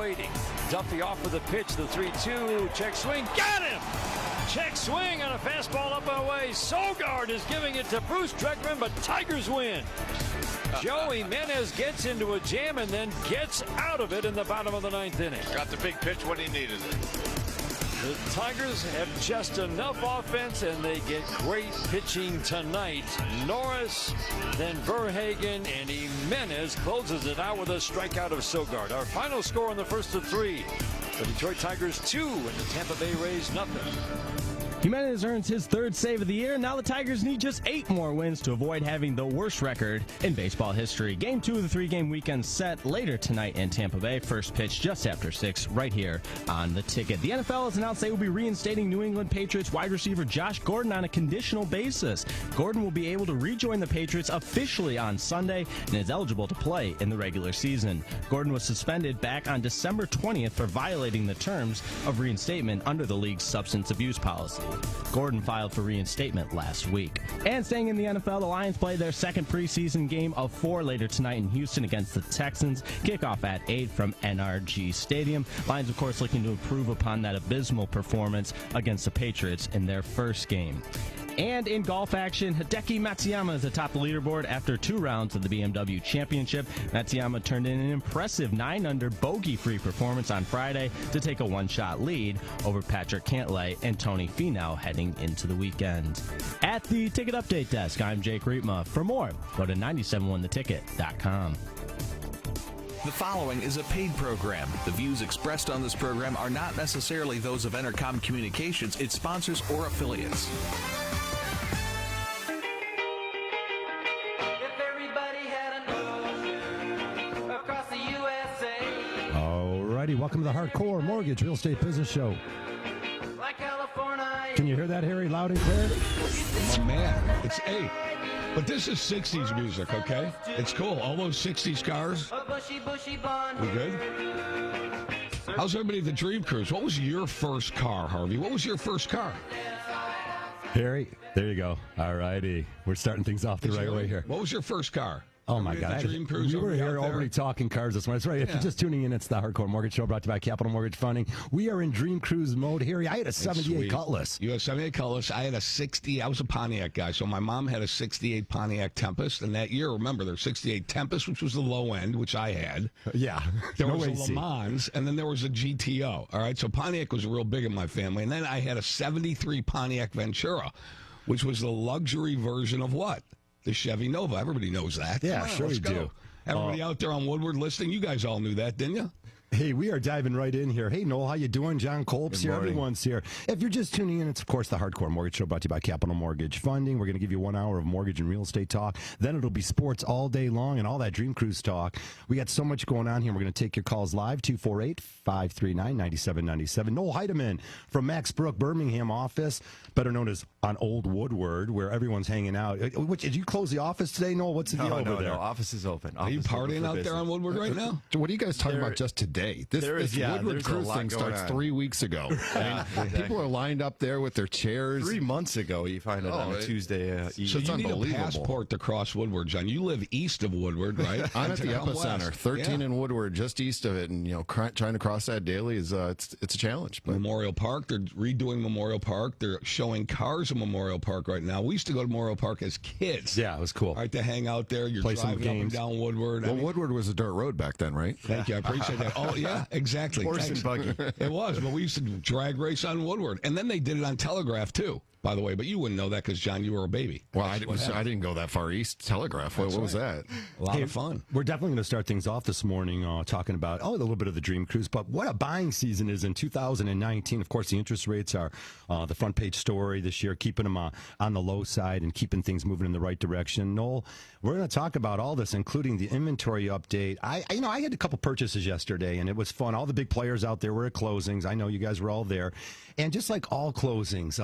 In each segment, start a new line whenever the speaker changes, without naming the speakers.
waiting. Duffy off for the pitch, the 3-2, check swing, got him! Check swing on a fastball up and away. Sogard is giving it to Bruce Tregman, but Tigers win. Joey Jimenez gets into a jam and then gets out of it in the bottom of the ninth inning.
Got the big pitch when he needed it.
The Tigers have just enough offense, and they get great pitching tonight. Norris, then Verhagen, and Jimenez closes it out with a strikeout of Sogard. Our final score in the first of three. The Detroit Tigers 2 and the Tampa Bay Rays nothing.
Jimenez earns his third save of the year. Now the Tigers need just 8 more wins to avoid having the worst record in baseball history. Game 2 of the 3-game weekend set later tonight in Tampa Bay. First pitch just after 6 right here on the ticket. The NFL has announced they will be reinstating New England Patriots wide receiver Josh Gordon on a conditional basis. Gordon will be able to rejoin the Patriots officially on Sunday and is eligible to play in the regular season. Gordon was suspended back on December 20th for violating the terms of reinstatement under the league's substance abuse policy. Gordon filed for reinstatement last week. And staying in the NFL, the Lions play their second preseason game of 4 later tonight in Houston against the Texans. Kickoff at 8 from NRG Stadium. Lions, of course, looking to improve upon that abysmal performance against the Patriots in their first game. And in golf action, Hideki Matsuyama is atop the leaderboard after 2 rounds of the BMW Championship. Matsuyama turned in an impressive 9-under bogey-free performance on Friday to take a 1-shot lead over Patrick Cantlay and Tony Finau heading into the weekend. At the Ticket Update Desk, I'm Jake Riepma. For more, go to 971theticket.com.
The following is a paid program. The views expressed on this program are not necessarily those of Entercom Communications, its sponsors, or affiliates.
Alrighty, welcome to the Hardcore Mortgage Real Estate Business Show. Can you hear that, Harry, loud and clear?
My man, it's 8. But this is 60s music, okay? It's cool. All those 60s cars. We good? How's everybody at the Dream Cruise? What was your first car, Harvey? What was your first car?
Harry, there you go. Alrighty, we're starting things off the right way here.
What was your first car?
Oh, my God. We were here already talking cars this morning. That's right. If you're just tuning in, it's the Hardcore Mortgage Show brought to you by Capital Mortgage Funding. We are in Dream Cruise mode. Harry, I had a 78 Cutlass.
You had a 78 Cutlass. I had a 60. I was a Pontiac guy. So my mom had a 68 Pontiac Tempest. And that year, remember, there's 68 Tempest, which was the low end, which I had.
Yeah.
There was a Le Mans, and then there was a GTO. All right. So Pontiac was real big in my family. And then I had a 73 Pontiac Ventura, which was the luxury version of what? The Chevy Nova. Everybody knows that.
Yeah, sure we do.
Everybody out there on Woodward listening, you guys all knew that, didn't you?
Hey, we are diving right in here. Hey, Noel, how you doing? John Kolb's here. Everyone's here. If you're just tuning in, it's, of course, the Hardcore Mortgage Show brought to you by Capital Mortgage Funding. We're going to give you 1 hour of mortgage and real estate talk. Then it'll be sports all day long and all that Dream Cruise talk. We got so much going on here. We're going to take your calls live, 248-539-9797. Noel Heidemann from Max Brook Birmingham office, better known as on Old Woodward, where everyone's hanging out. Did you close the office today, Noel? What's the deal over there?
No, office is open.
Are you partying out there on Woodward right now?
What are you guys talking about just today? This Woodward Cruise thing starts 3 weeks ago. People are lined up there with their chairs.
3 months ago, you find it on a Tuesday evening.
So you need a passport to cross Woodward, John. You live east of Woodward, right?
I'm at the epicenter, 13 in Woodward, just east of it, and trying to cross that daily is it's a challenge. But
Memorial Park, they're redoing Memorial Park. They're showing cars in Memorial Park right now. We used to go to Memorial Park as kids.
Yeah, it was cool.
All right, to hang out there. You're driving up and down Woodward.
Well, Woodward was a dirt road back then, right?
Thank you. I appreciate that. Oh, yeah, exactly.
Horse and buggy.
It was, but we used to drag race on Woodward. And then they did it on Telegraph, too, by the way. But you wouldn't know that because, John, you were a baby.
Well, I didn't go that far east. Telegraph, what was that?
A lot of fun.
We're definitely going to start things off this morning talking about, a little bit of the Dream Cruise. But what a buying season is in 2019. Of course, the interest rates are the front page story this year, keeping them on the low side and keeping things moving in the right direction. Noel, we're going to talk about all this, including the inventory update. I had a couple purchases yesterday, and it was fun. All the big players out there were at closings. I know you guys were all there. And just like all closings,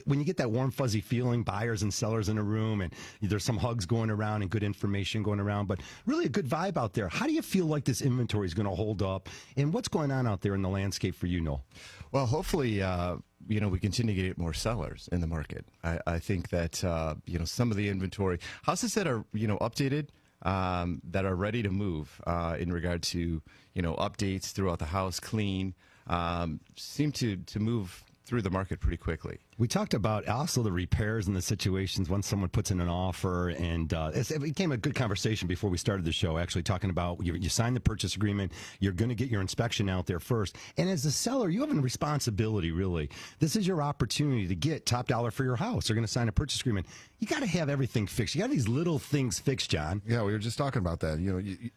when you get that warm, fuzzy feeling, buyers and sellers in a room, and there's some hugs going around and good information going around, but really a good vibe out there. How do you feel like this inventory is going to hold up? And what's going on out there in the landscape for you, Noel?
Well, hopefully, we continue to get more sellers in the market. I think that, some of the inventory, houses that are, updated, that are ready to move in regard to updates throughout the house, clean, seem to move through the market pretty quickly.
We talked about also the repairs and the situations when someone puts in an offer, and it became a good conversation before we started the show, actually talking about you sign the purchase agreement, you're going to get your inspection out there first, and as a seller, you have a responsibility, really. This is your opportunity to get top dollar for your house. They're going to sign a purchase agreement. You got to have everything fixed. You got these little things fixed, John.
Yeah, we were just talking about that.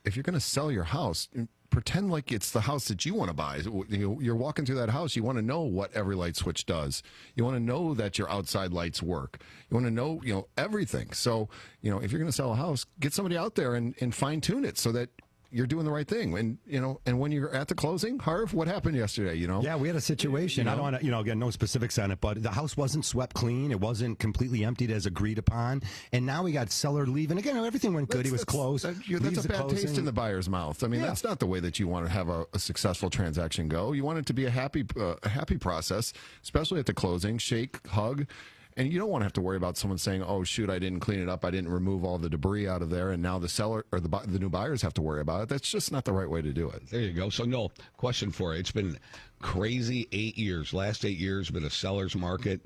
If you're going to sell your house, pretend like it's the house that you want to buy. You're walking through that house. You want to know what every light switch does. You want to know that your outside lights work. You want to know, everything. So, if you're going to sell a house, get somebody out there and fine tune it so that you're doing the right thing. And when you're at the closing, Harv, what happened yesterday?
Yeah, we had a situation. I don't want to, again, no specifics on it, but the house wasn't swept clean. It wasn't completely emptied as agreed upon. And now we got seller leaving. Again, everything went good. He was close.
That's a bad taste in the buyer's mouth. I mean, that's not the way that you want to have a successful transaction go. You want it to be a happy process, especially at the closing. Shake, hug. And you don't want to have to worry about someone saying, "Oh shoot, I didn't clean it up. I didn't remove all the debris out of there," and now the seller or the new buyers have to worry about it. That's just not the right way to do it.
There you go. So, no question for you. It's been crazy 8 years. Last 8 years, been a seller's market.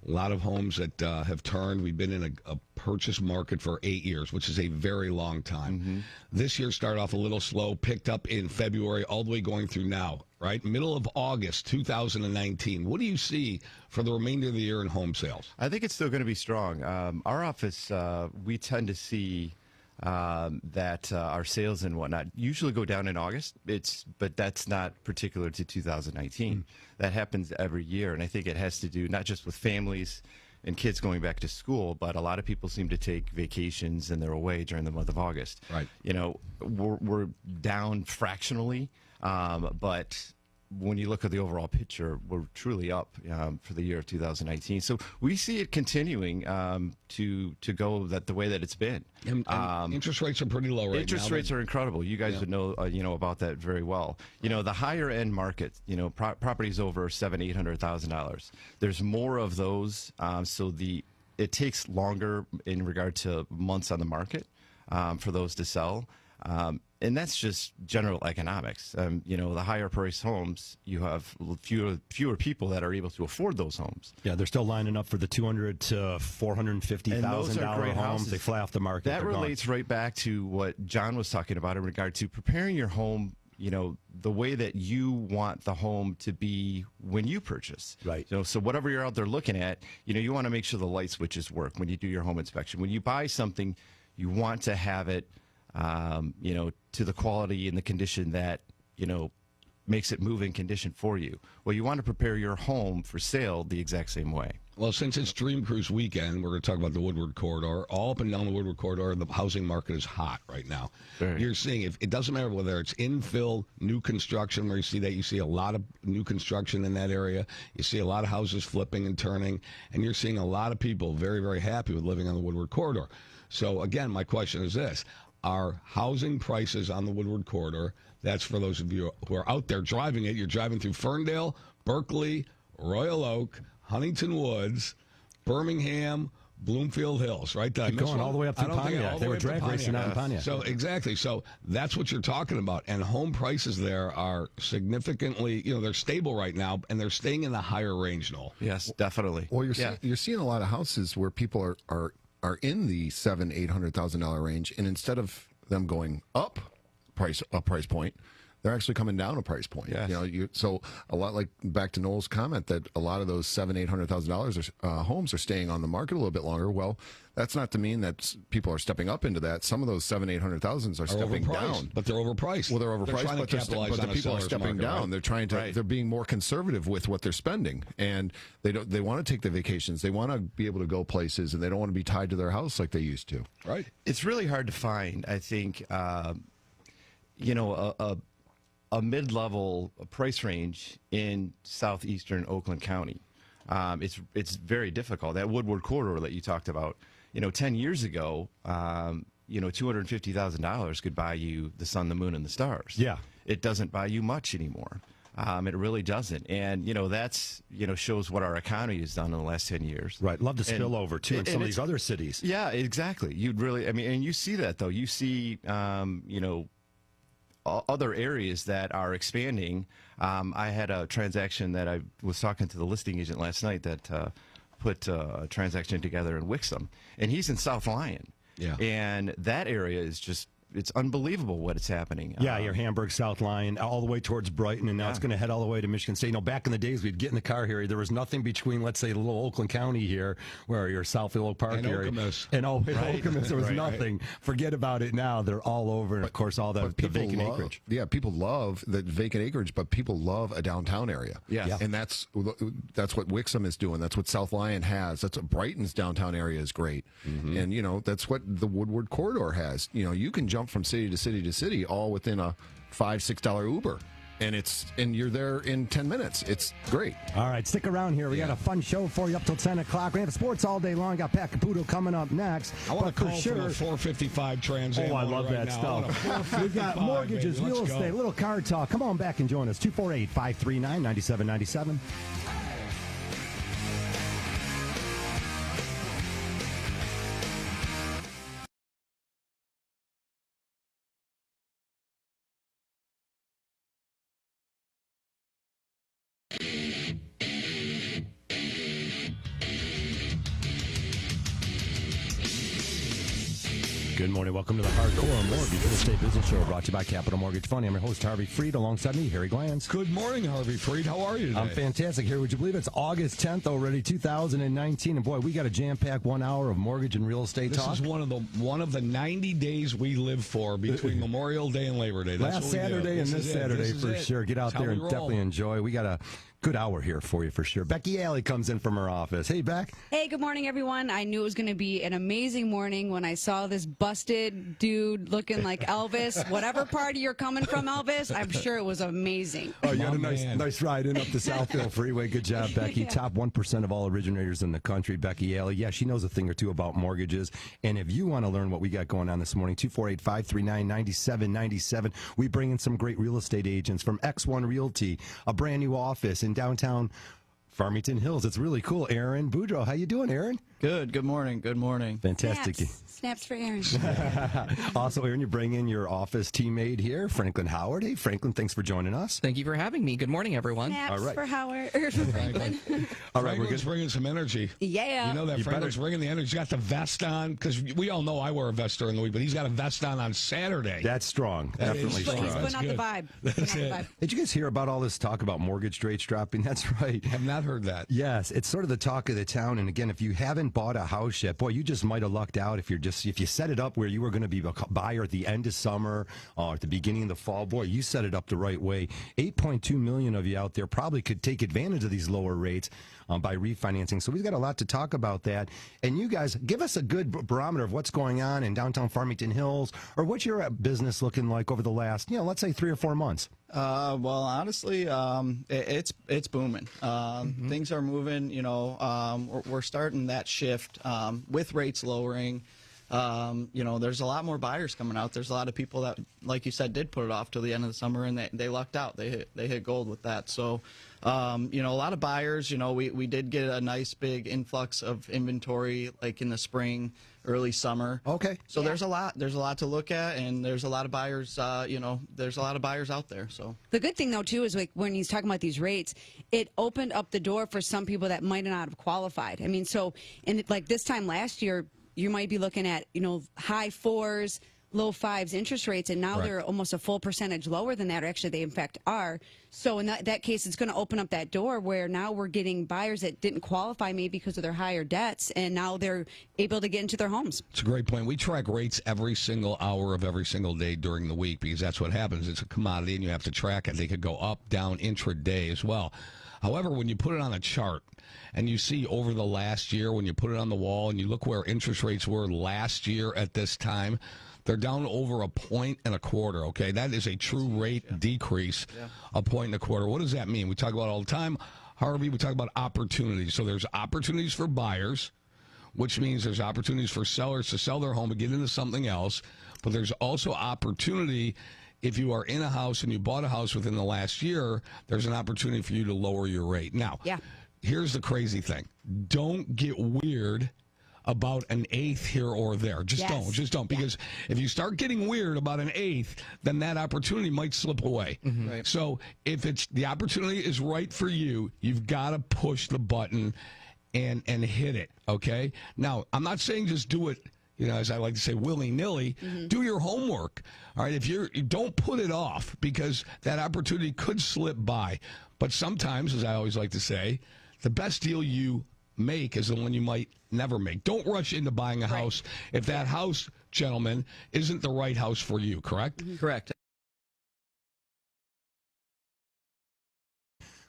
A lot of homes that have turned. We've been in a purchase market for 8 years, which is a very long time. Mm-hmm. This year started off a little slow, picked up in February, all the way going through now, right? Middle of August 2019. What do you see for the remainder of the year in home sales?
I think it's still going to be strong. Our office, we tend to see that our sales and whatnot usually go down in August. But that's not particular to 2019. That happens every year, and I think it has to do not just with families and kids going back to school, but a lot of people seem to take vacations and they're away during the month of August.
Right.
We're down fractionally, but when you look at the overall picture, we're truly up for the year of 2019. So we see it continuing to go the way that it's been.
And interest rates are pretty low right now.
Interest rates are incredible. You guys would know about that very well. The higher end market, properties over $700,000-$800,000. There's more of those, so it takes longer in regard to months on the market for those to sell. And that's just general economics. The higher priced homes, you have fewer people that are able to afford those homes.
Yeah, they're still lining up for the $200,000 to $450,000 homes. They fly off the market.
That relates right back to what John was talking about in regard to preparing your home. The way that you want the home to be when you purchase.
Right.
So whatever you're out there looking at, you want to make sure the light switches work when you do your home inspection. When you buy something, you want to have it to the quality and the condition that, makes it move in condition for you. Well, you want to prepare your home for sale the exact same way.
Well, since it's Dream Cruise weekend, we're going to talk about the Woodward Corridor. All up and down the Woodward Corridor, the housing market is hot right now.
Very.
You're seeing, it doesn't matter whether it's infill, new construction, where you see that, you see a lot of new construction in that area. You see a lot of houses flipping and turning, and you're seeing a lot of people very, very happy with living on the Woodward Corridor. So, again, my question is this. Are housing prices on the Woodward Corridor, that's for those of you who are out there driving it, you're driving through Ferndale, Berkeley, Royal Oak, Huntington Woods, Birmingham, Bloomfield Hills, right?
Keep going all the way up through Pontiac. They were drag racing out in Pontiac.
So, exactly. So, that's what you're talking about. And home prices there are significantly, they're stable right now, and they're staying in the higher range, Noel.
Yes, definitely.
Well, you're seeing a lot of houses where people are in the $700,000-$800,000 range, and instead of them going up a price point, they're actually coming down a price point.
Yes.
So a lot like back to Noel's comment that a lot of those $700,000-$800,000 homes are staying on the market a little bit longer. Well, that's not to mean that people are stepping up into that. Some of those $700,000-$800,000 are stepping down,
but they're overpriced.
Well, they're overpriced, but the people are stepping
market,
down.
Right?
They're trying to. Right. They're being more conservative with what they're spending, and they want to take the vacations. They want to be able to go places, and they don't want to be tied to their house like they used to.
Right.
It's really hard to find. I think a mid-level price range in southeastern Oakland County. It's very difficult. That Woodward Corridor that you talked about, 10 years ago, $250,000 could buy you the sun, the moon, and the stars.
Yeah.
It doesn't buy you much anymore. It really doesn't. And, that's, shows what our economy has done in the last 10 years.
Right. Love the spillover, too, in some of these other cities.
Yeah, exactly. You'd really, and you see that, though. You see, other areas that are expanding. I had a transaction that I was talking to the listing agent last night that put a transaction together in Wixom, and he's in South Lyon.
Yeah.
And that area is just, it's unbelievable what is happening.
Yeah, your Hamburg, South Line, all the way towards Brighton, and now it's going to head all the way to Michigan State. Back in the days, we'd get in the car here. There was nothing between, let's say, little Oakland County here, where your Southfield Oak Park
and
area.
Okemos.
And Okemos, there was nothing. Forget about it now. They're all over, and of course, all the vacant acreage.
Yeah, people love the vacant acreage, but people love a downtown area.
Yeah.
And that's what Wixom is doing. That's what South Lyon has. That's what Brighton's downtown area is great. Mm-hmm. And, that's what the Woodward Corridor has. You can jump from city to city to city all within a $5-6 Uber. And you're there in 10 minutes. It's great.
All right, stick around here. We got a fun show for you up till 10 o'clock. We have sports all day long. Got Pat Caputo coming up next.
I want to call for the 455 Trans Am.
Oh, I love that stuff. We've got mortgages, real estate, little car talk. Come on back and join us. 248-539-9797. Good morning. Welcome to the Hardcore Mortgage Real Estate Business Show, brought to you by Capital Mortgage Fund. I'm your host, Harvey Freed. Alongside me, Harry Glantz.
Good morning, Harvey Freed. How are you today?
I'm fantastic. Here, would you believe it's August 10th already, 2019? And boy, we got a jam-packed 1 hour of mortgage and real estate talk.
This is one of the 90 days we live for between Memorial Day and Labor Day. That's
Last Saturday and this Saturday for sure. Get out there and definitely enjoy. We got a good hour here for you for sure. Becky Alley comes in from her office. Hey, Beck.
Hey, good morning, everyone. I knew it was going to be an amazing morning when I saw this busted dude looking like Elvis. Whatever party you're coming from, Elvis, I'm sure it was amazing.
Oh, you had a nice ride in up the Southfield Freeway. Good job, Becky.
Yeah.
Top 1% of all originators in the country, Becky Alley. Yeah, she knows a thing or two about mortgages. And if you want to learn what we got going on this morning, 248-539-9797. We bring in some great real estate agents from X1 Realty, a brand new office in downtown Farmington Hills. It's really cool. Aaron Boudreaux, how you doing, Aaron?
Good morning.
Fantastic.
Snaps for Aaron.
Also, Aaron, you bring in your office teammate here, Franklin Howard. Hey, Franklin, thanks for joining us.
Thank you for having me. Good morning, everyone.
Snaps
All right.
for Howard. For Franklin.
All right,
Franklin's bringing some energy.
Yeah.
You know that Franklin's bringing the energy. He's got the vest on, because we all know I wear a vest during the week, but he's got a vest on Saturday.
That's strong.
That
Definitely
is
strong.
He's putting out the
good.
vibe.
That's it.
Did you guys hear about all this talk about mortgage rates dropping? That's right.
I have not heard that.
Yes, it's sort of the talk of the town. And again, if you haven't bought a house yet, boy, you just might have lucked out if you set it up where you were going to be a buyer at the end of summer or at the beginning of the fall. Boy, you set it up the right way. 8.2 million of you out there probably could take advantage of these lower rates by refinancing. So we've got a lot to talk about that. And you guys, give us a good barometer of what's going on in downtown Farmington Hills, or what's your business looking like over the last, let's say 3 or 4 months.
Well, honestly, it's booming. Things are moving. We're starting that shift with rates lowering. There's a lot more buyers coming out. There's a lot of people that, like you said, did put it off till the end of the summer, and they lucked out. They hit gold with that. So, a lot of buyers. We did get a nice big influx of inventory, like in the spring, early summer.
Okay.
So there's a lot to look at, and there's a lot of buyers. There's a lot of buyers out there. So
The good thing, though, too, is like when he's talking about these rates, it opened up the door for some people that might not have qualified. I mean, so like this time last year, you might be looking at, high 4s, low 5s interest rates, and now they're almost a full percentage lower than that, or actually they in fact are. So in that case, it's going to open up that door where now we're getting buyers that didn't qualify maybe because of their higher debts, and now they're able to get into their homes.
It's a great point. We track rates every single hour of every single day during the week, because that's what happens. It's a commodity, and you have to track it. They could go up, down, intraday as well. However, when you put it on a chart and you see over the last year, when you put it on the wall and you look where interest rates were last year at this time, they're down over 1.25 points. Okay, that is a true rate decrease, 1.25 points. What does that mean? We talk about it all the time, Harvey. We talk about opportunities. So there's opportunities for buyers, which means there's opportunities for sellers to sell their home and get into something else. But there's also opportunity if you are in a house and you bought a house within the last year, there's an opportunity for you to lower your rate. Now, here's the crazy thing. Don't get weird about an eighth here or there. Just don't. Because if you start getting weird about an eighth, then that opportunity might slip away.
Right.
So if it's the opportunity is right for you, you've got to push the button and hit it. Okay. Now, I'm not saying just do it, as I like to say, willy-nilly. Do your homework. All right. If you don't put it off, because that opportunity could slip by. But sometimes, as I always like to say, the best deal you make is the one you might never make. Don't rush into buying a house if that house, gentlemen, isn't the right house for you, correct?
Correct.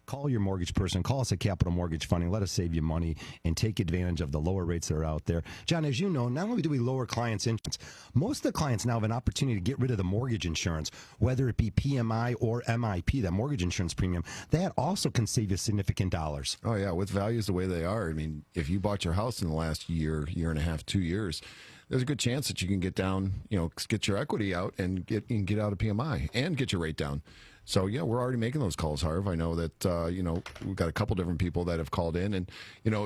Call your mortgage person. Call us at Capital Mortgage Funding. Let us save you money and take advantage of the lower rates that are out there. John, as you know, not only do we lower clients' insurance, most of the clients now have an opportunity to get rid of the mortgage insurance, whether it be PMI or MIP, that mortgage insurance premium. That also can save you significant dollars.
Oh, yeah, with values the way they are. I mean, if you bought your house in the last year and a half, 2 years, there's a good chance that you can get down, get your equity out and get out of PMI and get your rate down. So, yeah, we're already making those calls, Harv. I know that, we've got a couple different people that have called in. And,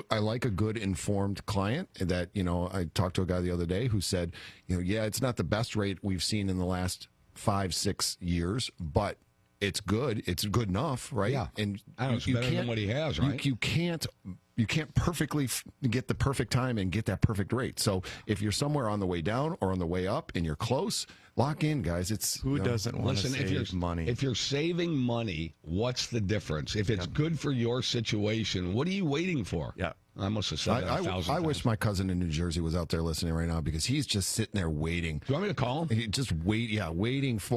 I like a good informed client that, I talked to a guy the other day who said, it's not the best rate we've seen in the last 5-6 years, but it's good. It's good enough, right?
Yeah.
And
I know, it's better than what he has, right?
You can't perfectly get the perfect time and get that perfect rate. So if you're somewhere on the way down or on the way up and you're close, lock in, guys.
Who doesn't want to save money?
If you're saving money, what's the difference? If it's good for your situation, what are you waiting for?
Yeah.
I must have said that 1,000 times.
I wish my cousin in New Jersey was out there listening right now, because he's just sitting there waiting.
Do you want me to call him?
Waiting for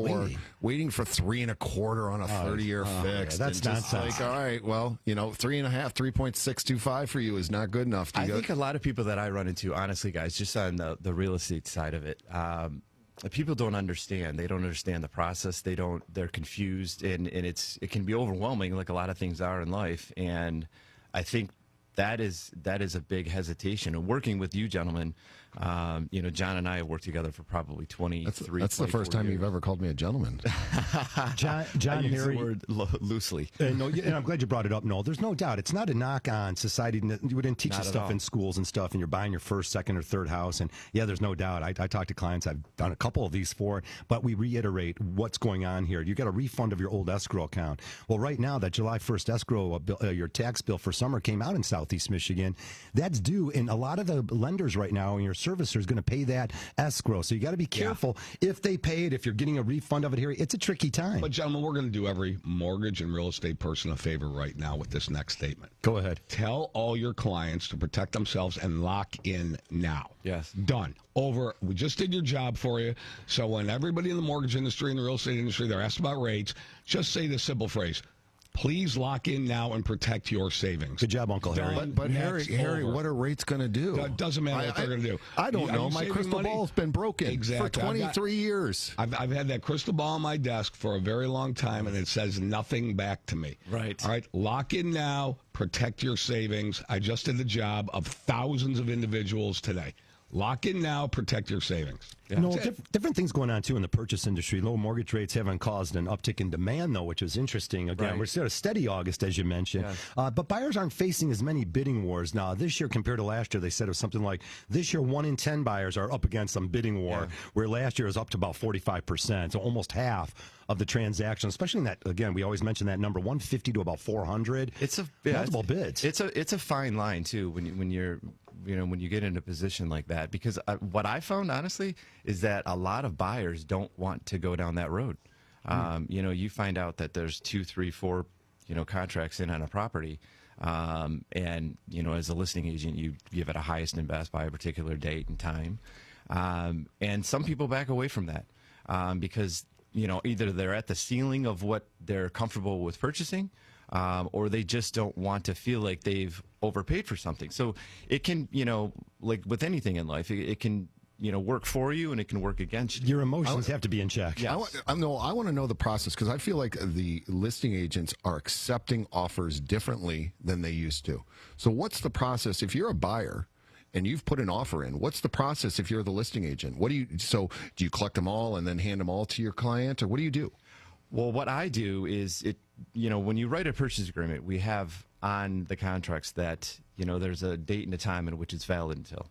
3.25 on a 30-year fix.
Yeah, that's nonsense.
Like, all right, well, 3.5, 3.625 for you is not good enough.
I think a lot of people that I run into, honestly, guys, just on the real estate side of it, people don't understand. They don't understand the process. They're confused, and it can be overwhelming, like a lot of things are in life. And I think that is a big hesitation. And working with you gentlemen, John and I have worked together for probably 23.
That's the first time
years.
you've ever called me a gentleman.
John
I use
Harry,
the word loosely.
No, and I'm glad you brought it up. No, there's no doubt. It's not a knock on society. You wouldn't teach
Not
this
at
stuff
all.
in schools and stuff, and you're buying your first, second, or third house. And yeah, there's no doubt. I talk to clients. I've done a couple of these for, but we reiterate what's going on here. You got a refund of your old escrow account. Well, right now, that July 1st escrow, your tax bill for summer came out in Southeast Michigan. That's due, and a lot of the lenders right now and your servicer is going to pay that escrow. So you got to be careful if they pay it, if you're getting a refund of it here. It's a tricky time.
But, gentlemen, we're going to do every mortgage and real estate person a favor right now with this next statement.
Go ahead.
Tell all your clients to protect themselves and lock in now.
Yes.
Done. Over. We just did your job for you. So when everybody in the mortgage industry and the real estate industry, they're asked about rates, just say this simple phrase: please lock in now and protect your savings.
Good job, Uncle Harry.
But Harry, what are rates going to do?
It doesn't matter what they're going to do.
I don't know.
Are you
My
saving
crystal
money?
ball's been broken
Exactly.
for 23 years.
I've had that crystal ball on my desk for a very long time, and it says nothing back to me.
Right.
All right. Lock in now. Protect your savings. I just did the job of thousands of individuals today. Lock in now. Protect your savings.
Yeah. No, different things going on, too, in the purchase industry. Low mortgage rates haven't caused an uptick in demand, though, which is interesting. Again, we're still a steady August, as you mentioned. Yes. But buyers aren't facing as many bidding wars now. This year, compared to last year, they said it was something like this year, 1 in 10 buyers are up against some bidding war, where last year was up to about 45%. So almost half of the transactions, especially in that, again, we always mention that number, 150 to about 400.
It's
multiple bids.
It's a fine line, too, when you get in a position like that, because what I found, honestly, is that a lot of buyers don't want to go down that road. You find out that there's 2, 3, 4, contracts in on a property, and as a listing agent, you give it a highest and best by a particular date and time, and some people back away from that because either they're at the ceiling of what they're comfortable with purchasing, or they just don't want to feel like they've overpaid for something. So it can, like with anything in life, it can, work for you and it can work against you.
Your emotions have to be in check.
Yes.
I want to know the process, because I feel like the listing agents are accepting offers differently than they used to. So what's the process if you're a buyer and you've put an offer in. What's the process if you're the listing agent? Do you collect them all and then hand them all to your client, or what do you do?
Well, what I do is when you write a purchase agreement, we have on the contracts that, there's a date and a time in which it's valid until.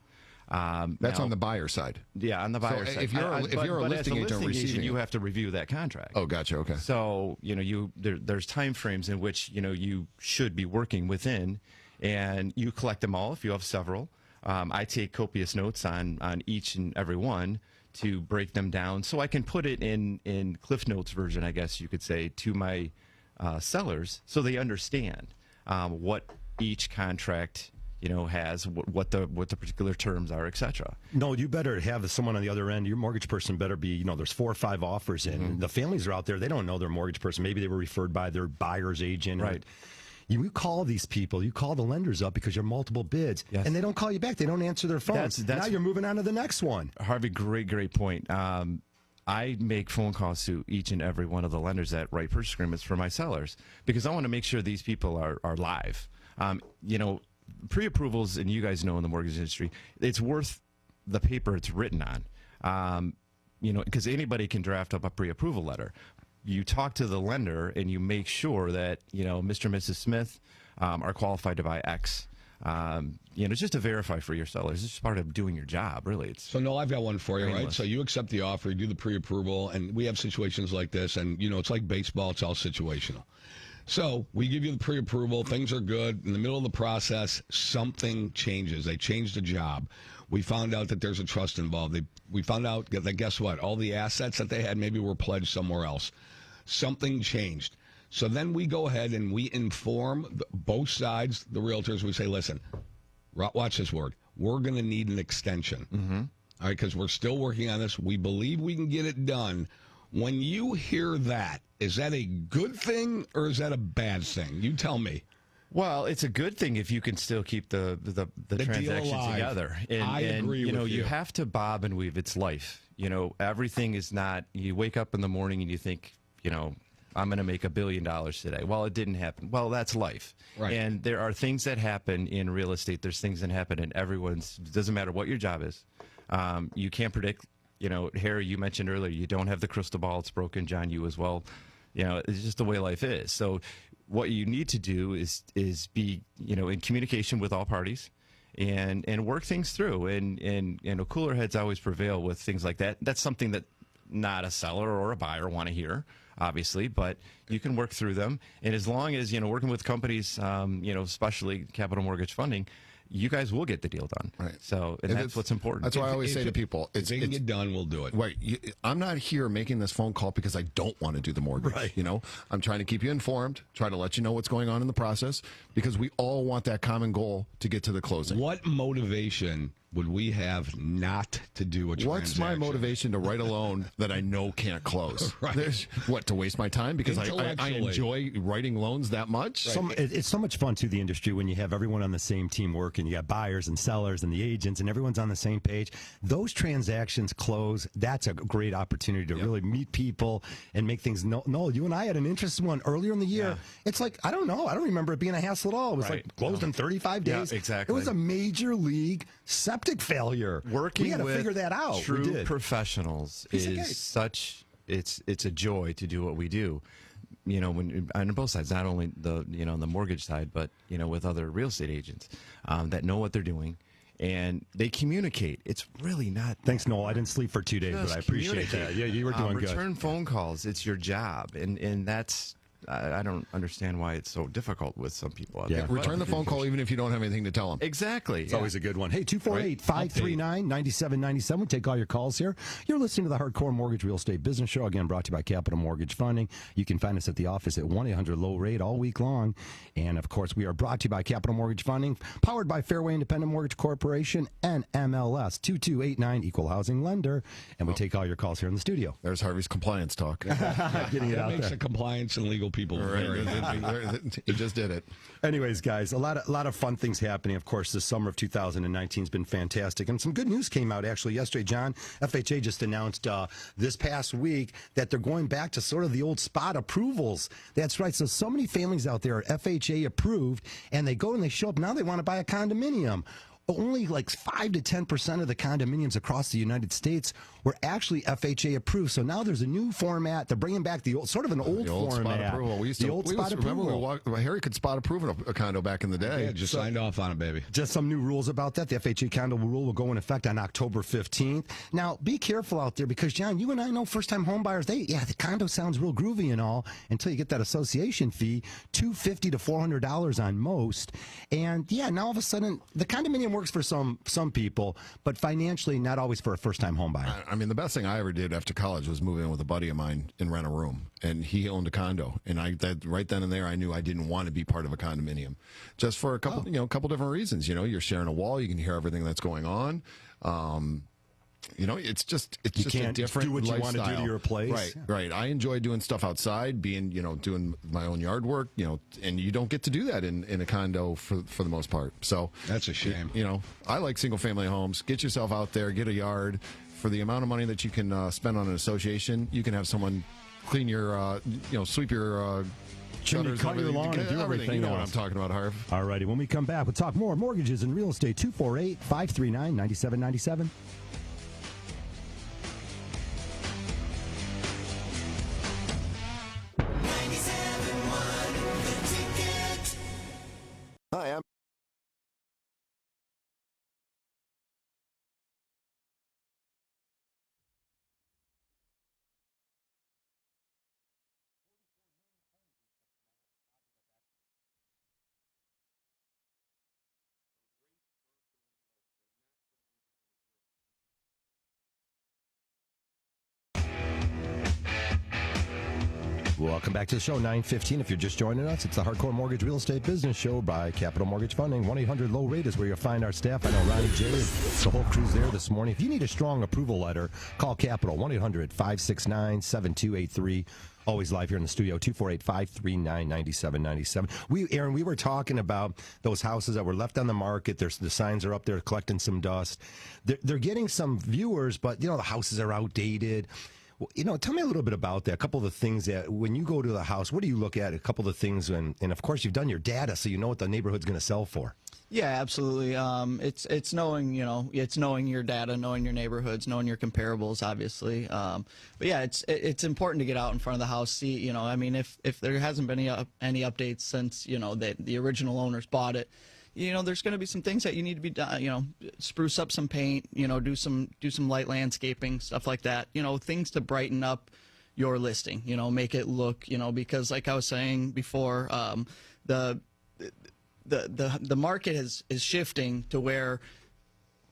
That's on the buyer side.
Yeah, on the buyer side.
If you're a listing agent receiving
you
it,
have to review that contract.
Oh, gotcha. Okay.
So, there's time frames in which, you should be working within, and you collect them all if you have several. I take copious notes on each and every one to break them down so I can put it in Cliff Notes version, I guess you could say, to my sellers so they understand what each contract has, what the particular terms are, etc.
No, you better have someone on the other end. Your mortgage person better be, there's 4 or 5 offers in.
Mm-hmm.
The families are out there. They don't know their mortgage person. Maybe they were referred by their buyer's agent.
Right.
You call these people, you call the lenders up because you're multiple bids,
yes.
and they don't call you back. They don't answer their phones. Now you're moving on to the next one.
Harvey, great point. I make phone calls to each and every one of the lenders that write purchase agreements for my sellers because I want to make sure these people are live. Pre-approvals, and you guys know in the mortgage industry, it's worth the paper it's written on. Because anybody can draft up a pre-approval letter. You talk to the lender and you make sure that, Mr. and Mrs. Smith are qualified to buy X. Just to verify for your sellers. It's just part of doing your job, really.
So, Noel, I've got one for you,
Painless.
right? So you accept the offer, you do the pre-approval, and we have situations like this, and, it's like baseball, it's all situational. So we give you the pre-approval, things are good. In the middle of the process, something changes. They changed the job. We found out that there's a trust involved. We found out that, guess what? All the assets that they had maybe were pledged somewhere else. Something changed. So then we go ahead and we inform both sides, the realtors. We say, listen, watch this word. We're going to need an extension. Mm-hmm. All right, because we're still working on this. We believe we can get it done. When you hear that, is that a good thing or is that a bad thing? You tell me.
Well, it's a good thing if you can still keep the transaction together. And,
I agree with you.
You have to bob and weave. It's life. Everything is not, you wake up in the morning and you think, I'm going to make $1 billion today. Well, it didn't happen. Well, that's life.
Right.
And there are things that happen in real estate. There's things that happen in everyone's, doesn't matter what your job is. You can't predict. Harry, you mentioned earlier, you don't have the crystal ball. It's broken. John, you as well. It's just the way life is. So what you need to do is be, in communication with all parties and work things through. And cooler heads always prevail with things like that. That's something that not a seller or a buyer want to hear, obviously, but you can work through them. And as long as, working with companies, especially Capital Mortgage Funding, you guys will get the deal done.
Right.
So, and that's what's important.
That's why I always say to people,
if it can get done, we'll do it.
Right. I'm not here making this phone call because I don't want to do the mortgage.
Right.
I'm trying to keep you informed, try to let you know what's going on in the process, because we all want that common goal to get to the closing.
What motivation would we have not to do a transaction?
What's my motivation to write a loan that I know can't close?
Right.
To waste my time because I enjoy writing loans that much?
Right. It's so much fun, too, the industry, when you have everyone on the same team working. You got buyers and sellers and the agents, and everyone's on the same page. Those transactions close. That's a great opportunity to really meet people and make things. Noel, you and I had an interesting one earlier in the year. Yeah. It's like, I don't know. I don't remember it being a hassle at all. It was like closed in 35 days.
Yeah, exactly.
It was a major league septic failure.
Working
we had to
with
figure that out.
True professionals is such. It's a joy to do what we do. When on both sides, not only the the mortgage side, but with other real estate agents that know what they're doing. And they communicate. It's really not.
Thanks, Noel. I didn't sleep for 2 days, but I appreciate that. Yeah, you were doing good.
Return phone calls. It's your job, and that's. I don't understand why it's so difficult with some people out there.
Return the phone call even if you don't have anything to tell them.
Exactly.
It's always a good one. Hey, 248-539-9797. We take all your calls here. You're listening to the Hardcore Mortgage Real Estate Business Show, again brought to you by Capital Mortgage Funding. You can find us at the office at 1-800-LOW-RATE all week long. And, of course, we are brought to you by Capital Mortgage Funding, powered by Fairway Independent Mortgage Corporation and MLS 2289 Equal Housing Lender. And we take all your calls here in the studio.
There's Harvey's compliance talk.
Getting it
that
out
makes
there.
the compliance and legal people very
He just did it.
Anyways, guys, a lot of fun things happening. Of course, the summer of 2019 has been fantastic, and some good news came out actually yesterday. John, FHA just announced this past week that they're going back to sort of the old spot approvals. That's right. So many families out there are FHA approved, and they go and they show up now. They want to buy a condominium. only like 5 to 10% of the condominiums across the United States were actually FHA approved. So now there's a new format. They're bringing back the old, sort of an old
The old
format.
spot approval. We used to, remember Harry could spot approve a condo back in the day.
Yeah, just signed off on it, baby.
Just some new rules about that. The FHA condo rule will go in effect on October 15th. Now, be careful out there because, John, you and I know first-time home buyers, the condo sounds real groovy and all until you get that association fee, $250 to $400 on most. And, now all of a sudden, the condominium works for some people, but financially not always for a first-time home buyer.
I mean, the best thing I ever did after college was move in with a buddy of mine and rent a room. And he owned a condo. And right then and there, I knew I didn't want to be part of a condominium. Just for a couple, couple different reasons. You're sharing a wall. You can hear everything that's going on. It's just a different
do what
lifestyle.
You want to do to your place.
Right. I enjoy doing stuff outside, doing my own yard work, and you don't get to do that in a condo for the most part. So
that's a shame.
I like single family homes. Get yourself out there, get a yard. For the amount of money that you can spend on an association, you can have someone clean your, sweep your
chimney, cut your lawn, and do everything.
You know what I'm talking about, Harv.
All righty. When we come back, we'll talk more mortgages and real estate. 248-539-9797.
Hi, I'm
Welcome back to the show, 9:15. If you're just joining us, it's the Hardcore Mortgage Real Estate Business Show by Capital Mortgage Funding. 1-800-LOW-RATE is where you'll find our staff. I know Ronnie J. the whole crew's there this morning. If you need a strong approval letter, call Capital, 1-800-569-7283. Always live here in the studio, 248-539-9797. Aaron, we were talking about those houses that were left on the market. The signs are up there collecting some dust. They're getting some viewers, but, the houses are outdated. Tell me a little bit about that. A couple of the things that when you go to the house, what do you look at? A couple of the things, and of course, you've done your data, so you know what the neighborhood's going to sell for.
Yeah, absolutely. It's knowing, it's knowing your data, knowing your neighborhoods, knowing your comparables, obviously. But yeah, it's important to get out in front of the house. See, if there hasn't been any updates since, the original owners bought it, there's going to be some things that you need to be, spruce up some paint, do some light landscaping, stuff like that. Things to brighten up your listing. Make it look, because like I was saying before, the market is shifting to where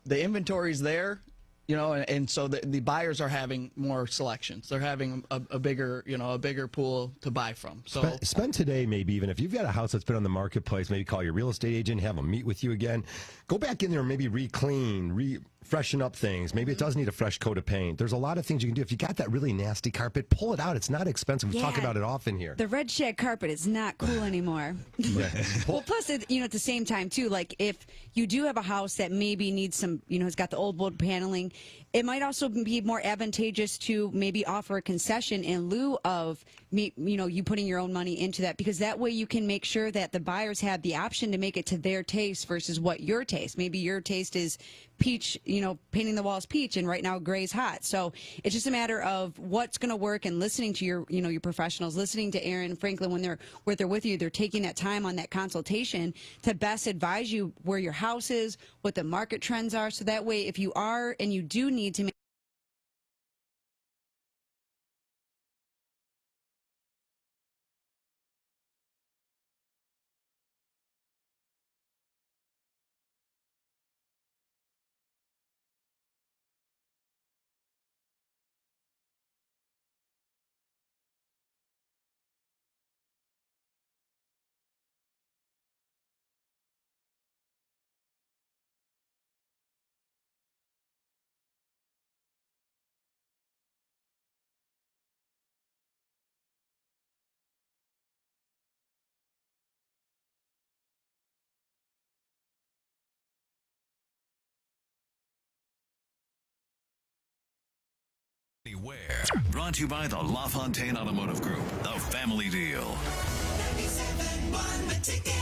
the inventory's there. And so the buyers are having more selections. They're having a bigger pool to buy from. So
spend today, maybe even if you've got a house that's been on the marketplace, maybe call your real estate agent, have them meet with you again. Go back in there and maybe freshen up things. Maybe it does need a fresh coat of paint. There's a lot of things you can do. If you got that really nasty carpet, pull it out. It's not expensive. We talk about it often here.
The red shag carpet is not cool anymore. Well, plus, at the same time, too, like if you do have a house that maybe needs some, has got the old wood paneling, it might also be more advantageous to maybe offer a concession in lieu of you putting your own money into that, because that way you can make sure that the buyers have the option to make it to their taste versus what your taste. Maybe your taste is peach, painting the walls peach, and right now gray's hot. So it's just a matter of what's going to work, and listening to your, your professionals, listening to Aaron Franklin when they're with you. They're taking that time on that consultation to best advise you where your house is, what the market trends are. So that way, if you are and you do need to make
Anywhere. Brought to you by the LaFontaine Automotive Group, the family deal. 97.1 The Ticket.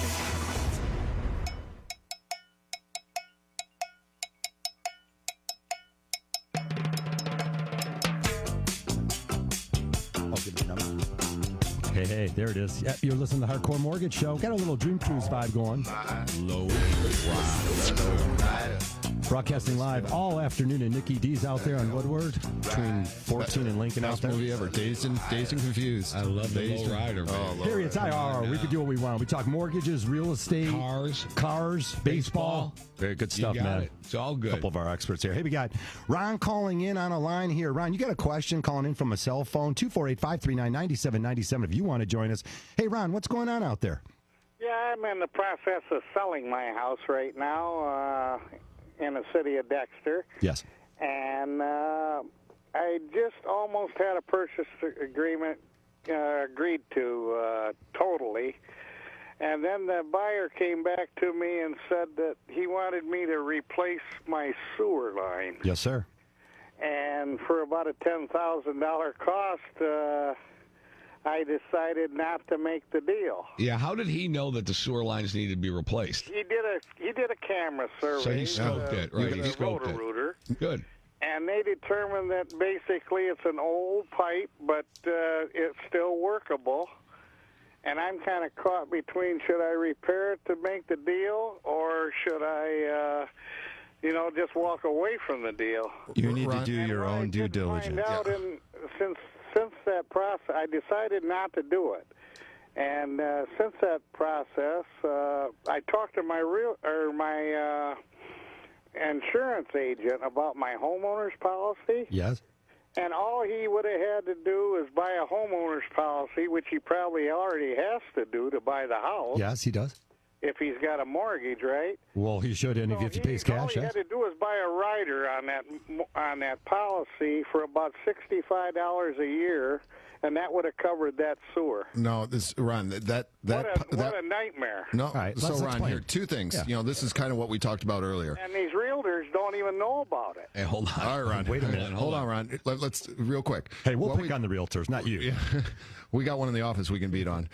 Hey, there it is. Yep, you're listening to the Hardcore Mortgage Show. Got a little Dream Cruise vibe going.
Low
Broadcasting live all afternoon, and Nikki D's out there on Woodward between 14 and Lincoln out
Best
there.
movie ever. Dazed and Confused.
I love the
Dazed
low rider, man.
Here it's IRR. We can do what we want. We talk mortgages, real estate,
cars,
baseball. Very good stuff,
You got
man.
it. It's all good.
A couple of our experts here. Hey, we got Ron calling in on a line here. Ron, you got a question calling in from a cell phone, 248-539-9797 if you want to join us. Hey, Ron, what's going on out there?
Yeah, I'm in the process of selling my house right now in the city of Dexter.
Yes.
And I just almost had a purchase agreement agreed to totally. And then the buyer came back to me and said that he wanted me to replace my sewer line.
Yes, sir.
And for about a $10,000 cost, I decided not to make the deal.
Yeah, how did he know that the sewer lines needed to be replaced?
He did a camera survey.
So he scoped it, right? He scoped it.
Roto-Rooter.
Good.
And they determined that basically it's an old pipe, but it's still workable. And I'm kind of caught between, should I repair it to make the deal, or should I, just walk away from the deal?
You need to do your own due diligence.
Find out since that process, I decided not to do it. And since that process, I talked to my insurance agent about my homeowner's policy.
Yes.
And all he would have had to do is buy a homeowner's policy, which he probably already has to do to buy the house.
Yes, he does.
If he's got a mortgage, right?
Well, he should, and if he pays cash,
all he
yes.
had to do was buy a rider on that policy for about $65 a year, and that would have covered that sewer.
No, Ron, what
a nightmare.
No,
All right,
so
let's
Ron,
explain.
here, two things.
Yeah.
This is kind of what we talked about earlier.
And these realtors don't even know about it.
Hey, hold on.
All right, Ron.
Wait a minute.
Hold on, Ron. Let's real quick.
Hey, we'll pick on the realtors, not you.
We got one in the office we can beat on.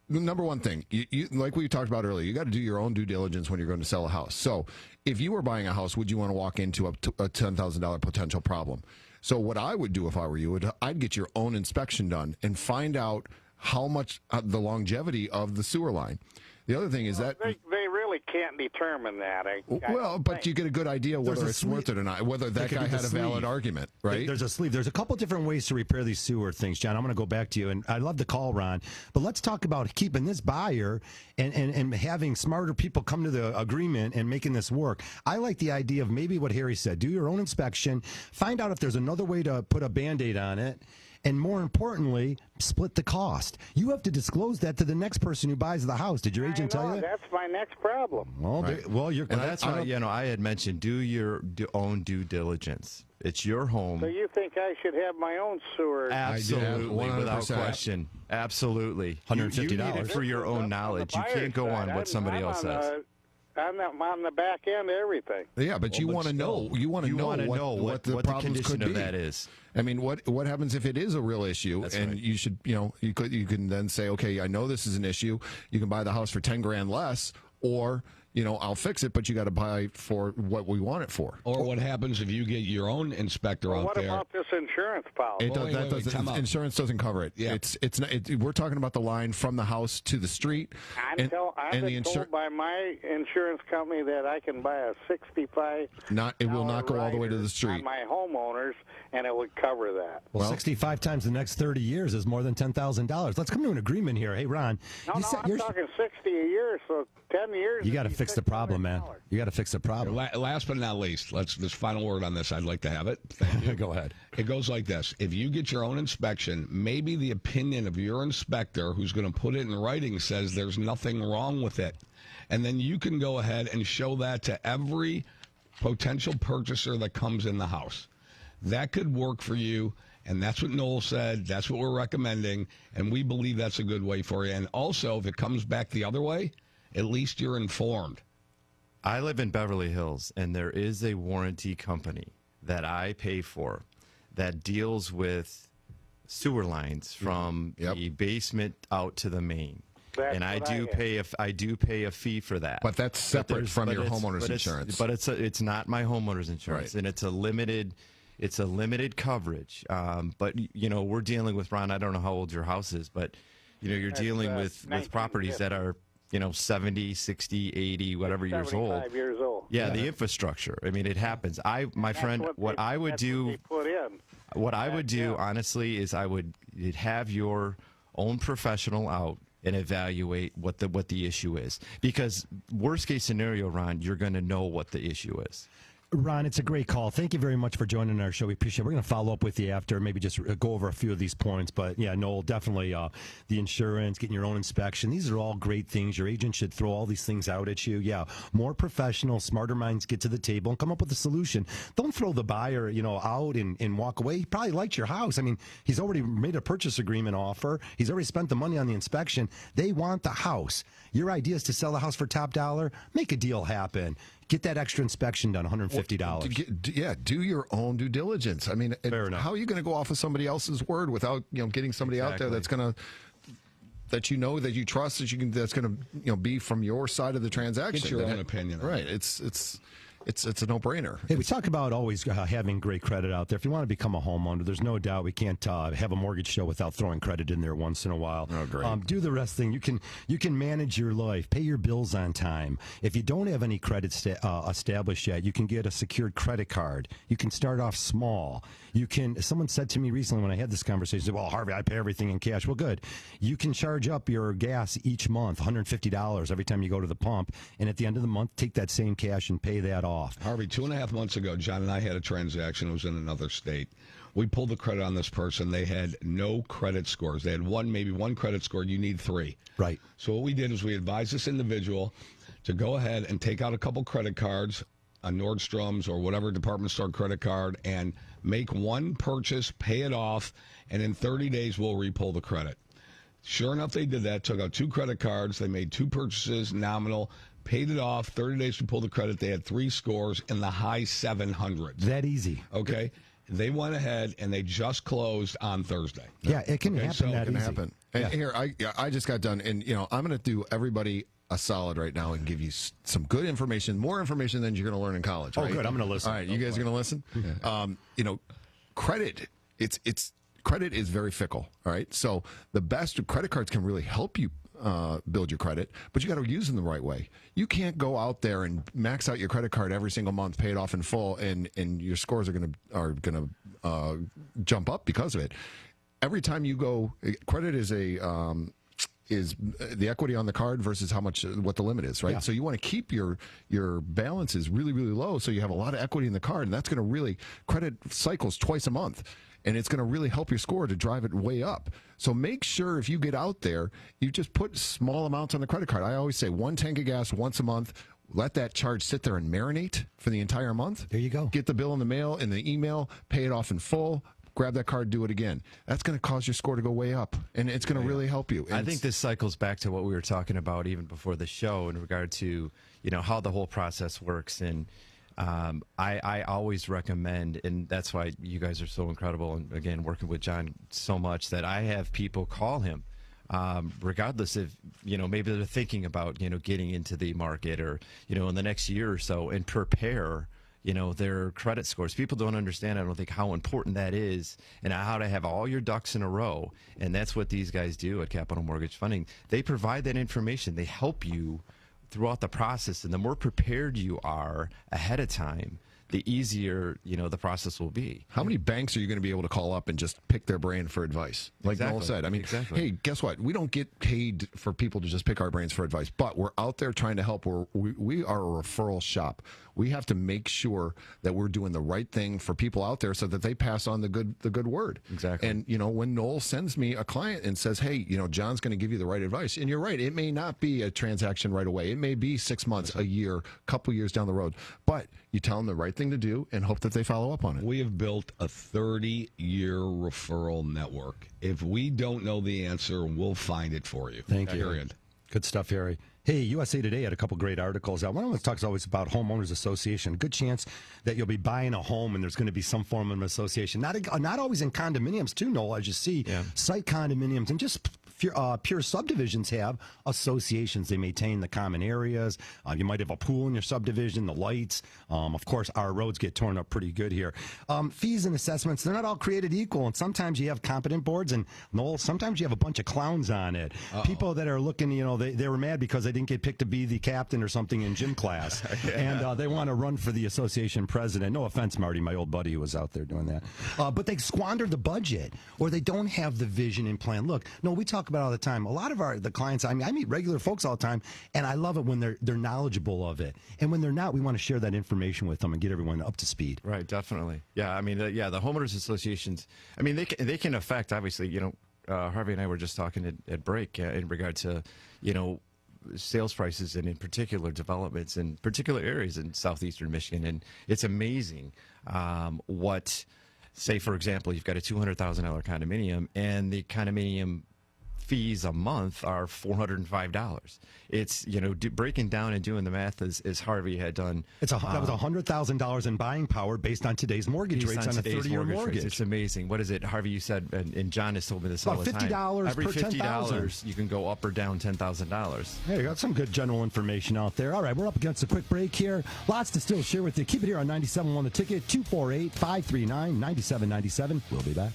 Number one thing, you like we talked about earlier, you got to do your own due diligence when you're going to sell a house. So if you were buying a house, would you want to walk into a $10,000 potential problem? So what I would do if I were you, I'd get your own inspection done and find out how much the longevity of the sewer line. The other thing is that
they really can't determine that.
But you get a good idea whether it's worth it or not, whether that guy had a valid argument, right?
There's a sleeve. There's a couple different ways to repair these sewer things, John. I'm going to go back to you, and I love the call, Ron. But let's talk about keeping this buyer and having smarter people come to the agreement and making this work. I like the idea of maybe what Harry said. Do your own inspection. Find out if there's another way to put a Band-Aid on it. And more importantly, split the cost. You have to disclose that to the next person who buys the house. Did your agent tell you that?
That's my next problem.
Well,
That's why I had mentioned do your own due diligence. It's your home.
So you think I should have my own sewer?
Absolutely,
100%.
without question. Absolutely.
$150.
You need it for your own knowledge. You can't go on what somebody else says.
I'm on the back end of everything.
Yeah, but you want to know. You want to know what the problems
condition
could
of
be.
that is.
I mean, what happens if it is a real issue?
That's
and
right.
you should, you can then say, okay, I know this is an issue. You can buy the house for $10,000 less, or I'll fix it, but you got to buy for what we want it for.
Or what happens if you get your own inspector out
What
there?
about this insurance policy?
Insurance doesn't cover it.
Yeah.
It's not. We're talking about the line from the house to the street.
I've been told by my insurance company that I can buy a $65.
It will not go all the way to the street.
On my homeowners, and it would cover that.
Well, 65 times the next 30 years is more than $10,000. Let's come to an agreement here. Hey, Ron.
I'm talking 60 a year, so 10 years.
You got to fix the problem, man. You got to fix the problem.
Last but not least, this final word on this. I'd like to have it. Thank you.
Go ahead.
It goes like this. If you get your own inspection, maybe the opinion of your inspector, who's going to put it in writing, says there's nothing wrong with it. And then you can go ahead and show that to every potential purchaser that comes in the house. That could work for you. And that's what Noel said. That's what we're recommending. And we believe that's a good way for you. And also, if it comes back the other way, at least you're informed.
I live in Beverly Hills, and there is a warranty company that I pay for that deals with sewer lines from the basement out to the main. And I do pay a fee for that.
But that's separate from your homeowner's insurance.
But it's not my homeowner's insurance, and it's a limited. It's a limited coverage. But, you know, we're dealing with, Ron, I don't know how old your house is, but, you know, you're dealing with properties that are, you know, 70, 60, 80, whatever years old.
75 years old.
Yeah, the infrastructure. I mean, it happens. My friend, what I would do, honestly, is I would have your own professional out and evaluate what the issue is. Because worst case scenario, Ron, you're going to know what the issue is.
Ron, it's a great call. Thank you very much for joining our show. We appreciate it. We're going to follow up with you after, maybe just go over a few of these points. But, yeah, Noel, definitely the insurance, getting your own inspection. These are all great things. Your agent should throw all these things out at you. Yeah, more professional, smarter minds get to the table and come up with a solution. Don't throw the buyer, you know, out and walk away. He probably liked your house. I mean, he's already made a purchase agreement offer. He's already spent the money on the inspection. They want the house. Your idea is to sell the house for top dollar. Make a deal happen. Get that extra inspection done, $150.
Do your own due diligence. I mean, how are you going to go off of somebody else's word without, you know, getting somebody out there that's going to, that you know, that you trust, that's going to, you know, be from your side of the transaction.
Get your own opinion.
Right. It's a no-brainer.
Hey, we talk about always having great credit out there. If you want to become a homeowner, there's no doubt we can't have a mortgage show without throwing credit in there once in a while.
Oh, great.
Do the rest thing. You can manage your life, pay your bills on time. If you don't have any credit established yet, you can get a secured credit card. You can start off small. Someone said to me recently when I had this conversation, well, Harvey, I pay everything in cash. Well, good. You can charge up your gas each month, $150 every time you go to the pump, and at the end of the month, take that same cash and pay that off.
Harvey, 2.5 months ago, John and I had a transaction. It was in another state. We pulled the credit on this person. They had no credit scores. They had maybe one credit score. You need 3.
Right.
So what we did is we advised this individual to go ahead and take out a couple credit cards, a Nordstrom's or whatever department store credit card, and make one purchase, pay it off, and in 30 days we'll repull the credit. Sure enough, they did that. Took out 2 credit cards. They made 2 purchases, nominal, paid it off, 30 days to pull the credit. They had 3 scores in the high 700s.
That easy.
Okay. They went ahead and they just closed on Thursday.
Yeah, it can happen.
So it can happen. And here, I just got done, and, you know, I'm going to do everybody a solid right now and give you some good information, more information than you're going to learn in college. Right?
Oh, good. I'm going to listen.
All right, you guys are going to listen? You know, credit, credit is very fickle. All right, so the best credit cards can really help you build your credit, but you got to use them the right way. You can't go out there and max out your credit card every single month, pay it off in full, and your scores are gonna jump up because of it. Every time you go, credit is the equity on the card versus what the limit is, right? Yeah. So you want to keep your balances really, really low, so you have a lot of equity in the card, and that's going to really, credit cycles twice a month. And it's going to really help your score to drive it way up. So make sure if you get out there, you just put small amounts on the credit card. I always say 1 tank of gas once a month. Let that charge sit there and marinate for the entire month.
There you go.
Get the bill in the mail, in the email, pay it off in full. Grab that card, do it again. That's going to cause your score to go way up, and it's going to really help you.
I think this cycles back to what we were talking about even before the show in regard to, you know, how the whole process works. And I always recommend, and that's why you guys are so incredible, and again, working with John so much, that I have people call him, regardless if, you know, maybe they're thinking about, you know, getting into the market or, you know, in the next year or so, and prepare, you know, their credit scores. People don't understand, I don't think, how important that is and how to have all your ducks in a row. And that's what these guys do at Capital Mortgage Funding. They provide that information. They help you throughout the process, and the more prepared you are ahead of time, the easier, you know, the process will be.
How many banks are you going to be able to call up and just pick their brain for advice? Like Noel said, I mean, hey, guess what? We don't get paid for people to just pick our brains for advice, but we're out there trying to help. We are a referral shop. We have to make sure that we're doing the right thing for people out there so that they pass on the good word.
Exactly.
And, you know, when Noel sends me a client and says, hey, you know, John's going to give you the right advice, and you're right, it may not be a transaction right away. It may be 6 months, a year, couple years down the road, but you tell them the right thing to do and hope that they follow up on it.
We have built a 30-year referral network. If we don't know the answer, we'll find it for you.
Thank you. Good stuff, Harry. Hey, USA Today had a couple great articles out. One of them talks always about homeowners association. Good chance that you'll be buying a home and there's going to be some form of an association. Not always in condominiums too, Noel, as you see. Yeah. Site condominiums, and just pure subdivisions have associations. They maintain the common areas. You might have a pool in your subdivision, the lights. Of course, our roads get torn up pretty good here. Fees and assessments, they're not all created equal. And sometimes you have competent boards, and Noel, sometimes you have a bunch of clowns on it. People that are looking, they were mad because they didn't get picked to be the captain or something in gym class. And they want to run for the association president. No offense, Marty, my old buddy who was out there doing that. But they squander the budget, or they don't have the vision and plan. Look, no, we talk about it all the time. A lot of the clients, I meet regular folks all the time, and I love it when they're knowledgeable of it. And when they're not, we want to share that information with them and get everyone up to speed.
Right, definitely. Yeah, I mean, the homeowners associations, I mean, they can affect, obviously, Harvey and I were just talking at break in regard to, sales prices and in particular developments in particular areas in southeastern Michigan. And it's amazing what, say, for example, you've got a $200,000 condominium and the condominium fees a month are $405. It's, breaking down and doing the math as Harvey had done.
That was $100,000 in buying power based on today's mortgage rates on a 30-year mortgage.
It's amazing. What is it, Harvey? You said, and John has told me this all the time.
$50
Every
per
$50, you can go up or down $10,000.
Hey, you got some good general information out there. All right, we're up against a quick break here. Lots to still share with you. Keep it here on 97.1 The Ticket, 248-539-9797. We'll be back.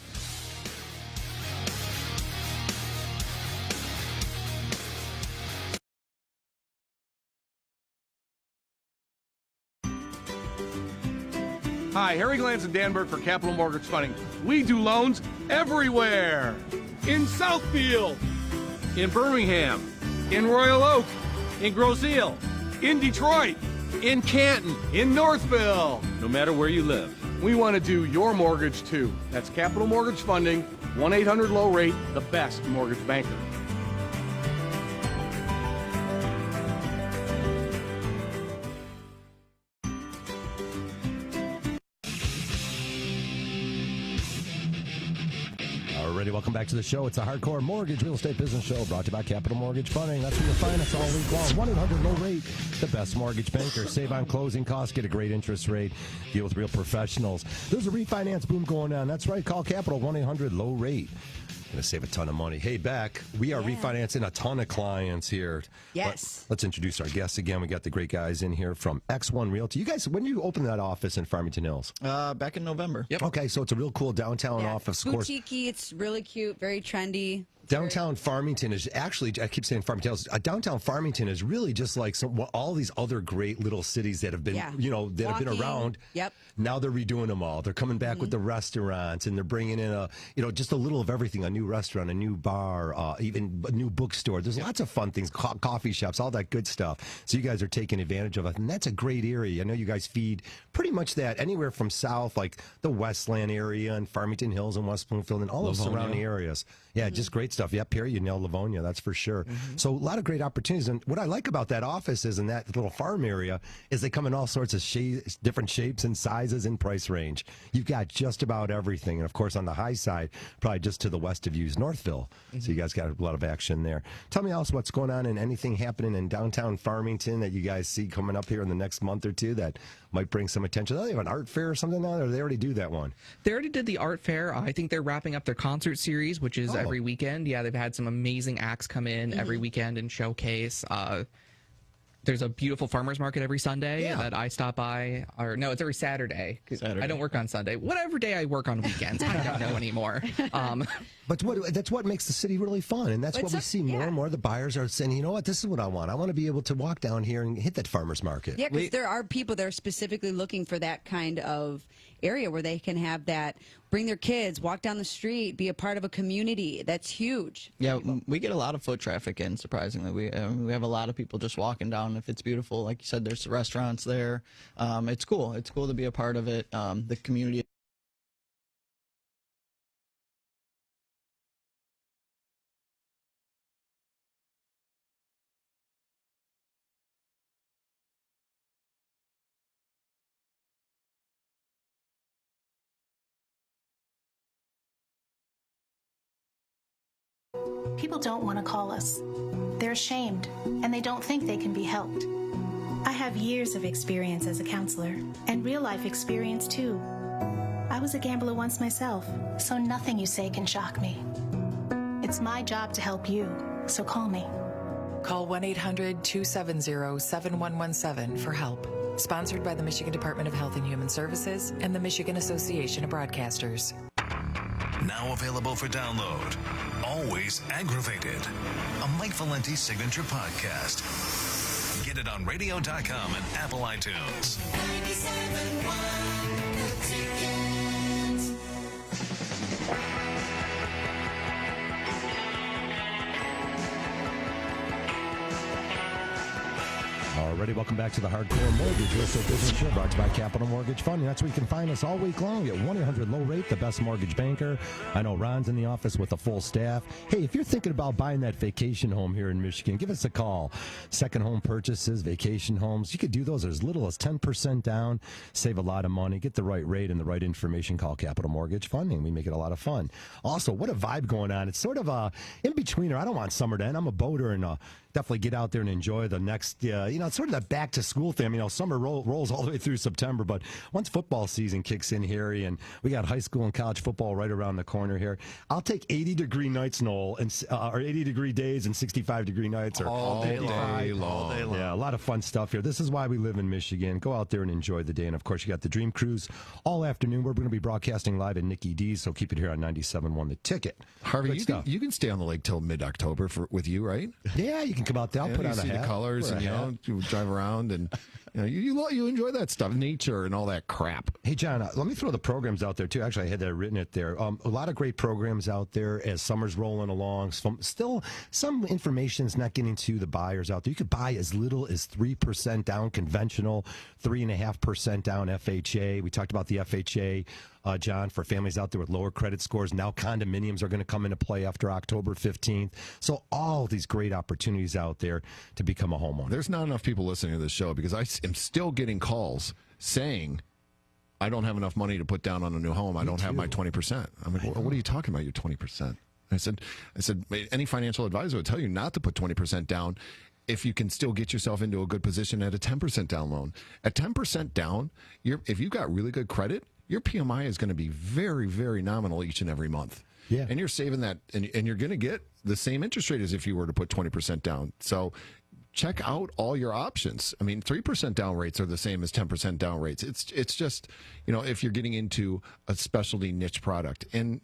Hi, Harry Glantz and Dan Burke for Capital Mortgage Funding. We do loans everywhere. In Southfield, in Birmingham, in Royal Oak, in Grosse Ile, in Detroit, in Canton, in Northville. No matter where you live, we want to do your mortgage too. That's Capital Mortgage Funding, 1-800-LOW-RATE, the best mortgage banker.
Welcome back to the show. It's a Hardcore Mortgage Real Estate Business Show brought to you by Capital Mortgage Funding. That's where you'll find us all week long. 1-800-LOW-RATE, the best mortgage banker. Save on closing costs, get a great interest rate, deal with real professionals. There's a refinance boom going on. That's right. Call Capital 1-800-LOW-RATE. Going to save a ton of money. Hey, Beck, we are refinancing a ton of clients here.
Yes.
Let's introduce our guests again. We got the great guys in here from X1 Realty. You guys, when did you open that office in Farmington Hills?
Back in November.
Yep. Okay, so it's a real cool downtown office. Of course.
Boutique-y, it's really cute, very trendy.
Downtown Farmington is actually, I keep saying Farmington Hills, downtown Farmington is really just like all these other great little cities that have been, that have been around.
Yep.
Now they're redoing them all. They're coming back with the restaurants, and they're bringing in just a little of everything, a new restaurant, a new bar, even a new bookstore. There's lots of fun things, coffee shops, all that good stuff. So you guys are taking advantage of it, and that's a great area. I know you guys feed pretty much that anywhere from south, like the Westland area and Farmington Hills and West Bloomfield and all those surrounding areas. Yeah, just great stuff. Yep, here you nailed Livonia, that's for sure. So a lot of great opportunities. And what I like about that office is in that little farm area is they come in all sorts of different shapes and sizes and price range. You've got just about everything. And of course, on the high side, probably just to the west of you is Northville. So you guys got a lot of action there. Tell me else what's going on and anything happening in downtown Farmington that you guys see coming up here in the next month or two that might bring some attention. Do they have an art fair or something now, or do they already do that one?
They already did the art fair. I think they're wrapping up their concert series, which is every weekend. Yeah, they've had some amazing acts come in every weekend and showcase. There's a beautiful farmer's market every Sunday that I stop by. Or no, it's every Saturday. I don't work on Sunday. Whatever day I work on weekends, I don't know anymore.
But that's what makes the city really fun, and that's what we see more and more. The buyers are saying, you know what, this is what I want. I want to be able to walk down here and hit that farmer's market.
Yeah, because there are people that are specifically looking for that kind of area where they can have that, bring their kids, walk down the street, be a part of a community. That's huge.
Yeah, we get a lot of foot traffic in, surprisingly. We have a lot of people just walking down. If it's beautiful, like you said, there's restaurants there. It's cool. It's cool to be a part of it. The community.
People don't want to call us. They're ashamed, and they don't think they can be helped. I have years of experience as a counselor, and real-life experience, too. I was a gambler once myself, so nothing you say can shock me. It's It's my job to help you, so call me.
Call 1-800-270-7117 for help. Sponsored by the Michigan Department of Health and Human Services and the Michigan Association of Broadcasters.
Now available for download. Always Aggravated. A Mike Valenti signature podcast. Get it on radio.com and Apple iTunes. 97.1 The Ticket.
Alrighty, welcome back to the Hardcore Mortgage Real Estate Business Show, brought to you by Capital Mortgage Funding. That's where you can find us all week long at 1-800-LOW-RATE, the best mortgage banker. I know Ron's in the office with a full staff. Hey, if you're thinking about buying that vacation home here in Michigan, give us a call. Second home purchases, vacation homes, you could do those as little as 10% down, save a lot of money, get the right rate and the right information. Call Capital Mortgage Funding. We make it a lot of fun. Also, what a vibe going on. It's sort of a in-betweener. I don't want summer to end. I'm a boater and definitely get out there and enjoy the next, it's sort of that back to school thing. I mean, summer rolls all the way through September, but once football season kicks in, Harry, and we got high school and college football right around the corner here, I'll take 80-degree nights, Noel, or 80-degree days and 65-degree nights. Or
all day long.
Yeah, a lot of fun stuff here. This is why we live in Michigan. Go out there and enjoy the day. And, of course, you got the Dream Cruise all afternoon. We're going to be broadcasting live at Nikki D's, so keep it here on 97.1 The Ticket.
Harvey, you can stay on the lake till mid-October with you, right?
Yeah, you can come out there. I'll put on a
see
hat.
The colors, and you drive around, and you enjoy that stuff, nature, and all that crap.
Hey, John, let me throw the programs out there too. Actually, I had that written it there. A lot of great programs out there as summer's rolling along. Still, some information's not getting to the buyers out there. You could buy as little as 3% down conventional, 3.5% down FHA. We talked about the FHA. John, for families out there with lower credit scores. Now condominiums are going to come into play after October 15th. So all these great opportunities out there to become a homeowner.
There's not enough people listening to this show because I am still getting calls saying, I don't have enough money to put down on a new home. I don't have my 20%. I'm like, what are you talking about, your 20%? I said, any financial advisor would tell you not to put 20% down if you can still get yourself into a good position at a 10% down loan. At 10% down, if you've got really good credit, your PMI is going to be very, very nominal each and every month.
Yeah.
And you're saving that, and you're going to get the same interest rate as if you were to put 20% down. So check out all your options. I mean, 3% down rates are the same as 10% down rates. It's just, if you're getting into a specialty niche product, and,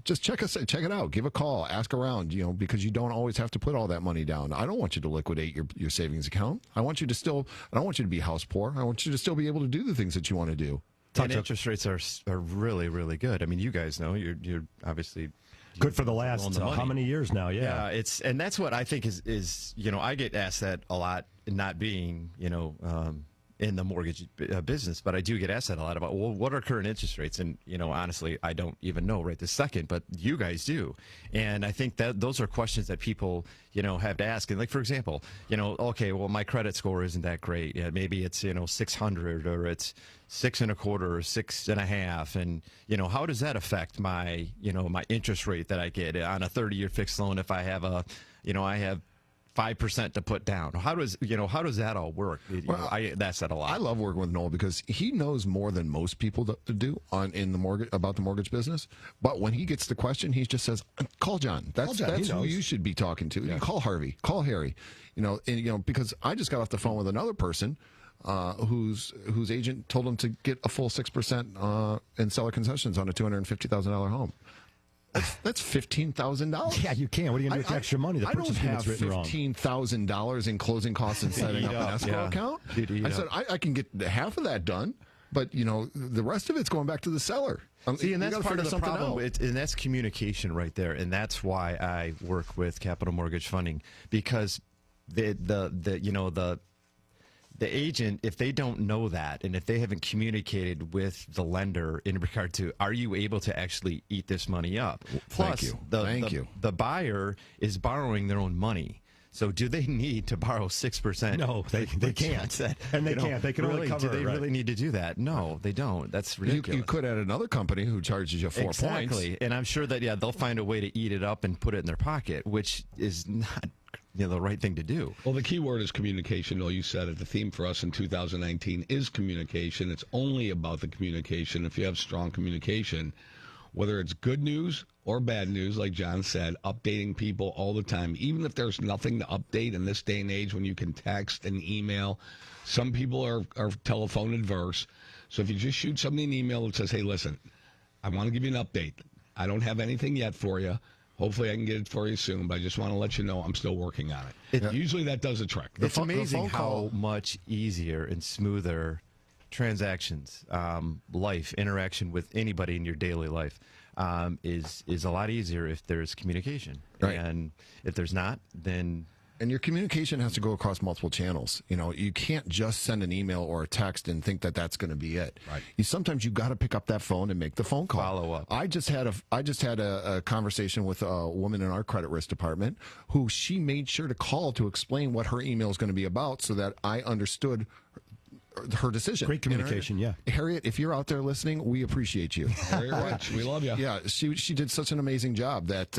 just check it out. Give a call, ask around, because you don't always have to put all that money down. I don't want you to liquidate your savings account. I don't want you to be house poor. I want you to still be able to do the things that you want to do.
And interest rates are really, really good. I mean, you guys know you're obviously
good for the last how many years now? Yeah,
and that's what I think is I get asked that a lot, not being in the mortgage business, but I do get asked that a lot about, well, what are current interest rates? And honestly, I don't even know right this second, but you guys do. And I think that those are questions that people have to ask. And like, for example, okay, well, my credit score isn't that great. Yeah, maybe it's 600 or it's 6.25 or 6.5, and how does that affect my my interest rate that I get on a 30-year fixed loan if I have I have 5% to put down? How does that all work? That's said a lot.
I love working with Noel because he knows more than most people do about the mortgage business. But when he gets the question, he just says, "Call John. That's who you should be talking to. Yeah. Call Harvey. Call Harry." Because I just got off the phone with another person whose agent told him to get a full 6% in seller concessions on a $250,000 home. That's $15,000.
Yeah, you can. What are you going to do with extra money? The purchase agreement's written wrong.
I don't have $15,000 in closing costs and setting up an escrow account. I said I can get half of that done, but the rest of it's going back to the seller.
See, and that's part of the problem, and that's communication right there, and that's why I work with Capital Mortgage Funding, because the agent, if they don't know that, and if they haven't communicated with the lender in regard to, are you able to actually eat this money up? Plus,
Thank you.
The buyer is borrowing their own money. So do they need to borrow 6%?
No, they can't. And they can't. They can only cover
Do they really need to do that? No, they don't. That's ridiculous.
You could add another company who charges you 4 points.
Exactly. And I'm sure that, they'll find a way to eat it up and put it in their pocket, which is not the right thing to do.
Well, the key word is communication. You said it. The theme for us in 2019 is communication. It's only about the communication. If you have strong communication whether it's good news or bad news, like John said, updating people all the time, even if there's nothing to update in this day and age when you can text and email. Some people are telephone adverse. So if you just shoot somebody an email that says, hey, listen, I want to give you an update. I don't have anything yet for you. Hopefully I can get it for you soon, but I just want to let you know I'm still working on it. Usually that does a trick.
It's amazing how much easier and smoother transactions, life, interaction with anybody in your daily life is a lot easier if there's communication.
Right.
And if there's not, then...
And your communication has to go across multiple channels. You know, you can't just send an email or a text and think that that's going to be it.
Right.
Sometimes you've got to pick up that phone and make the phone call.
Follow up.
I just had a conversation with a woman in our credit risk department who she made sure to call to explain what her email is going to be about so that I understood her decision.
Great communication, yeah.
Harriet, if you're out there listening, we appreciate you.
Very much. We love you.
Yeah, she did such an amazing job that,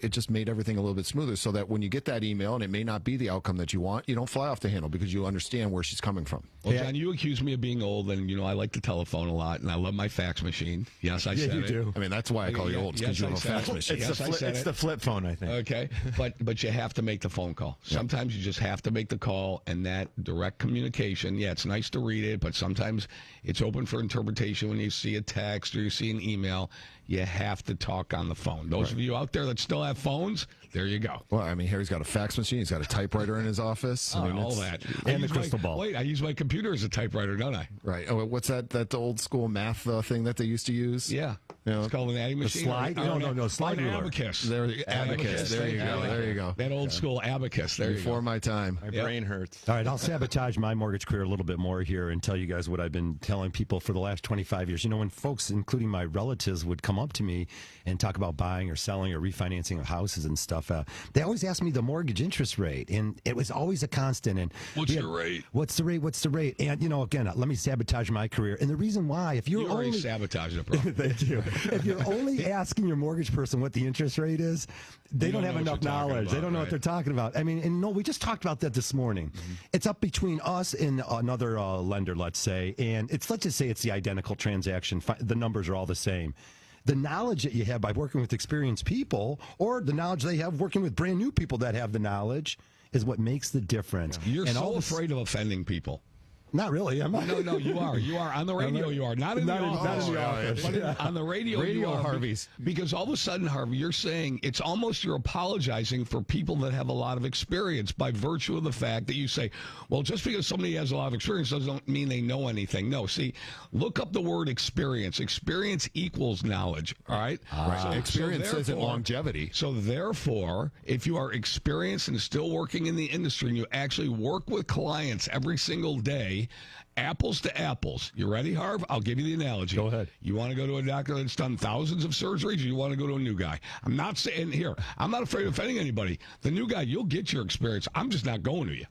it just made everything a little bit smoother so that when you get that email and it may not be the outcome that you want, you don't fly off the handle because you understand where she's coming from.
Well, John, you accuse me of being old, and, I like the telephone a lot, and I love my fax machine. Yes, I said
you
it.
do. I mean, that's why I call you old, because you have a fax machine.
It's the flip phone, I think.
Okay, but you have to make the phone call. Sometimes you just have to make the call, and that direct communication, it's nice to read it, but sometimes it's open for interpretation when you see a text or you see an email. You have to talk on the phone. Those of you out there that still have phones, there you go.
Well, I mean, Harry's got a fax machine. He's got a typewriter in his office. I mean,
all that.
And the crystal ball.
Wait, I use my computer as a typewriter, don't I?
Right. Oh, what's that old school math thing that they used to use?
Yeah. It's called an adding machine.
Slide? No, slide
an
ruler.
abacus.
Abacus. There you go. There you go.
That old school abacus. There you go.
Before my time.
My brain hurts.
All right, I'll sabotage my mortgage career a little bit more here and tell you guys what I've been telling people for the last 25 years. When folks, including my relatives, would come up to me and talk about buying or selling or refinancing of houses and stuff, they always asked me the mortgage interest rate, and it was always a constant. And
what's the rate?
What's the rate? What's the rate? And again, let me sabotage my career. And the reason why, if you're
you already sabotaged it, bro.
Thank you. If you're only asking your mortgage person what the interest rate is, they don't have enough knowledge. They don't know what they're talking about. I mean, and no, we just talked about that this morning. Mm-hmm. It's up between us and another lender, let's say, and let's just say it's the identical transaction. The numbers are all the same. The knowledge that you have by working with experienced people, or the knowledge they have working with brand new people that have the knowledge, is what makes the difference.
You're so afraid of offending people.
Not really. I'm not.
No, you are. You are. On the radio, you are. Not in the office. But on the radio, you are.
Harvey's.
Because all of a sudden, Harvey, you're saying it's almost you're apologizing for people that have a lot of experience by virtue of the fact that you say, well, just because somebody has a lot of experience doesn't mean they know anything. No, see, look up the word experience. Experience equals knowledge, all right?
Right. Experience isn't longevity.
So therefore, if you are experienced and still working in the industry and you actually work with clients every single day, apples to apples. You ready, Harv? I'll give you the analogy.
Go ahead.
You want to go to a doctor that's done thousands of surgeries, or you want to go to a new guy? I'm not saying here, I'm not afraid of offending anybody. The new guy, you'll get your experience. I'm just not going to you.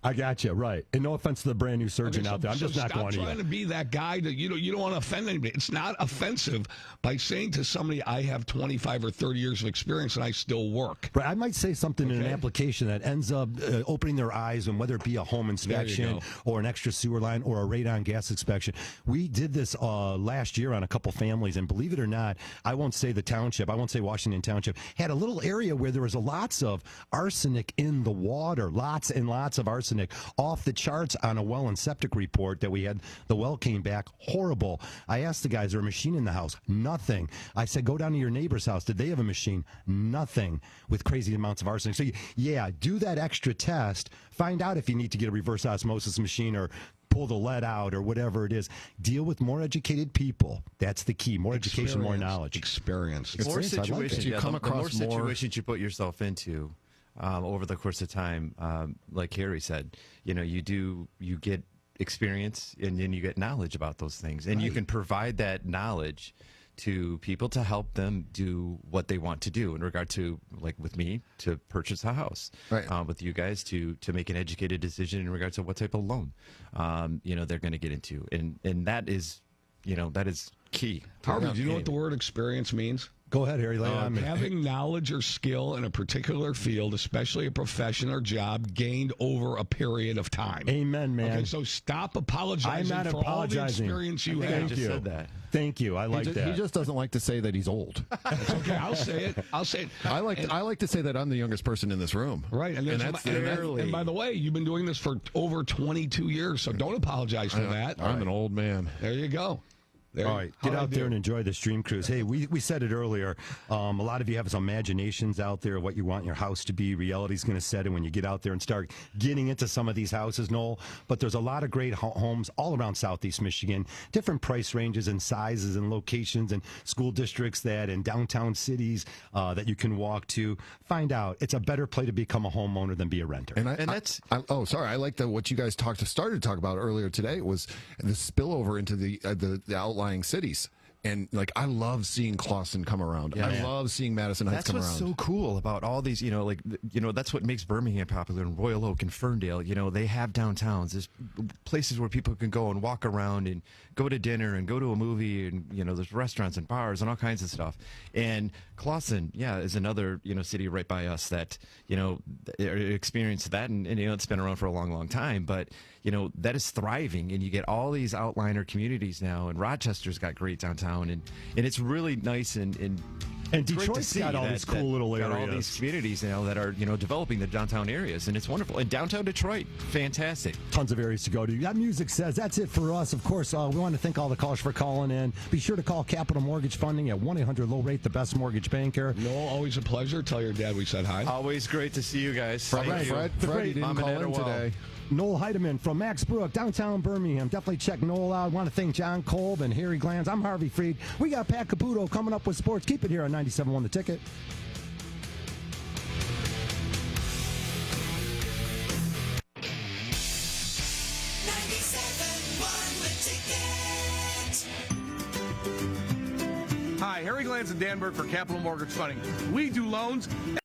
I got you, right. And no offense to the brand new surgeon out there. I'm just not going to you.
Stop trying to be that guy that you don't want to offend anybody. It's not offensive by saying to somebody, I have 25 or 30 years of experience and I still work.
Right. I might say something in an application that ends up opening their eyes, and whether it be a home inspection or an extra sewer line or a radon gas inspection. We did this last year on a couple families, and believe it or not, I won't say the township, I won't say Washington Township, had a little area where there was lots of arsenic in the water, lots and lots of arsenic. Off the charts on a well and septic report that we had. The well came back horrible. I asked the guys, is there a machine in the house? Nothing. I said, go down to your neighbor's house. Did they have a machine? Nothing, with crazy amounts of arsenic. So do that extra test. Find out if you need to get a reverse osmosis machine or pull the lead out or whatever it is. Deal with more educated people. That's the key. More education, more knowledge.
Experience.
More situations. The more situations you put yourself into over the course of time, like Harry said, you get experience and then you get knowledge about those things, and you can provide that knowledge to people to help them do what they want to do in regard to, like with me, to purchase a house, with you guys to make an educated decision in regards to what type of loan, they're going to get into, and that is key.
Harvey, do you know what the word experience means?
Go ahead, Harry. Lay it on me.
Having knowledge or skill in a particular field, especially a profession or job, gained over a period of time.
Amen, man.
Okay, so stop apologizing
I'm not
for
apologizing.
all the experience you
I
have.
just said that.
Thank you. I like that.
He just doesn't like to say that he's old.
It's okay. I'll say it.
I like to say that I'm the youngest person in this room.
Right, and by the way, you've been doing this for over 22 years, so don't apologize for that.
I'm an old man.
There you go.
All right, get out there and enjoy this Dream Cruise. Hey, we said it earlier. A lot of you have some imaginations out there of what you want your house to be. Reality's going to set in when you get out there and start getting into some of these houses, Noel. But there's a lot of great homes all around Southeast Michigan, different price ranges and sizes and locations and school districts that in downtown cities that you can walk to. Find out. It's a better play to become a homeowner than be a renter.
I like what you guys started to talk about earlier today was the spillover into the outlying cities. And like, I love seeing Clawson come around.
Yeah.
I love seeing Madison Heights come around.
That's what's so cool about all these, that's what makes Birmingham popular, and Royal Oak and Ferndale. They have downtowns. There's places where people can go and walk around and go to dinner and go to a movie, and there's restaurants and bars and all kinds of stuff. And Clawson, is another city right by us that experienced that, and it's been around for a long, long time, but that is thriving, and you get all these outliner communities now, and Rochester's got great downtown, and it's really nice and
Detroit's got all these cool little areas.
Got all these communities now that are developing the downtown areas, and it's wonderful. And downtown Detroit, fantastic.
Tons of areas to go to. That music says that's it for us. Of course, we want to thank all the callers for calling in. Be sure to call Capital Mortgage Funding at 1-800-LOW-RATE, the best mortgage banker.
Noel, always a pleasure. Tell your dad we said hi.
Always great to see you guys.
Fred didn't call in today.
Noel Heidemann from Max Brook, downtown Birmingham. Definitely check Noel out. I want to thank John Kolb and Harry Glanz. I'm Harvey Freed. We got Pat Caputo coming up with sports. Keep it here on 97.1 The Ticket.
Hi, Harry Glanz and Dan Bird for Capital Mortgage Funding. We do loans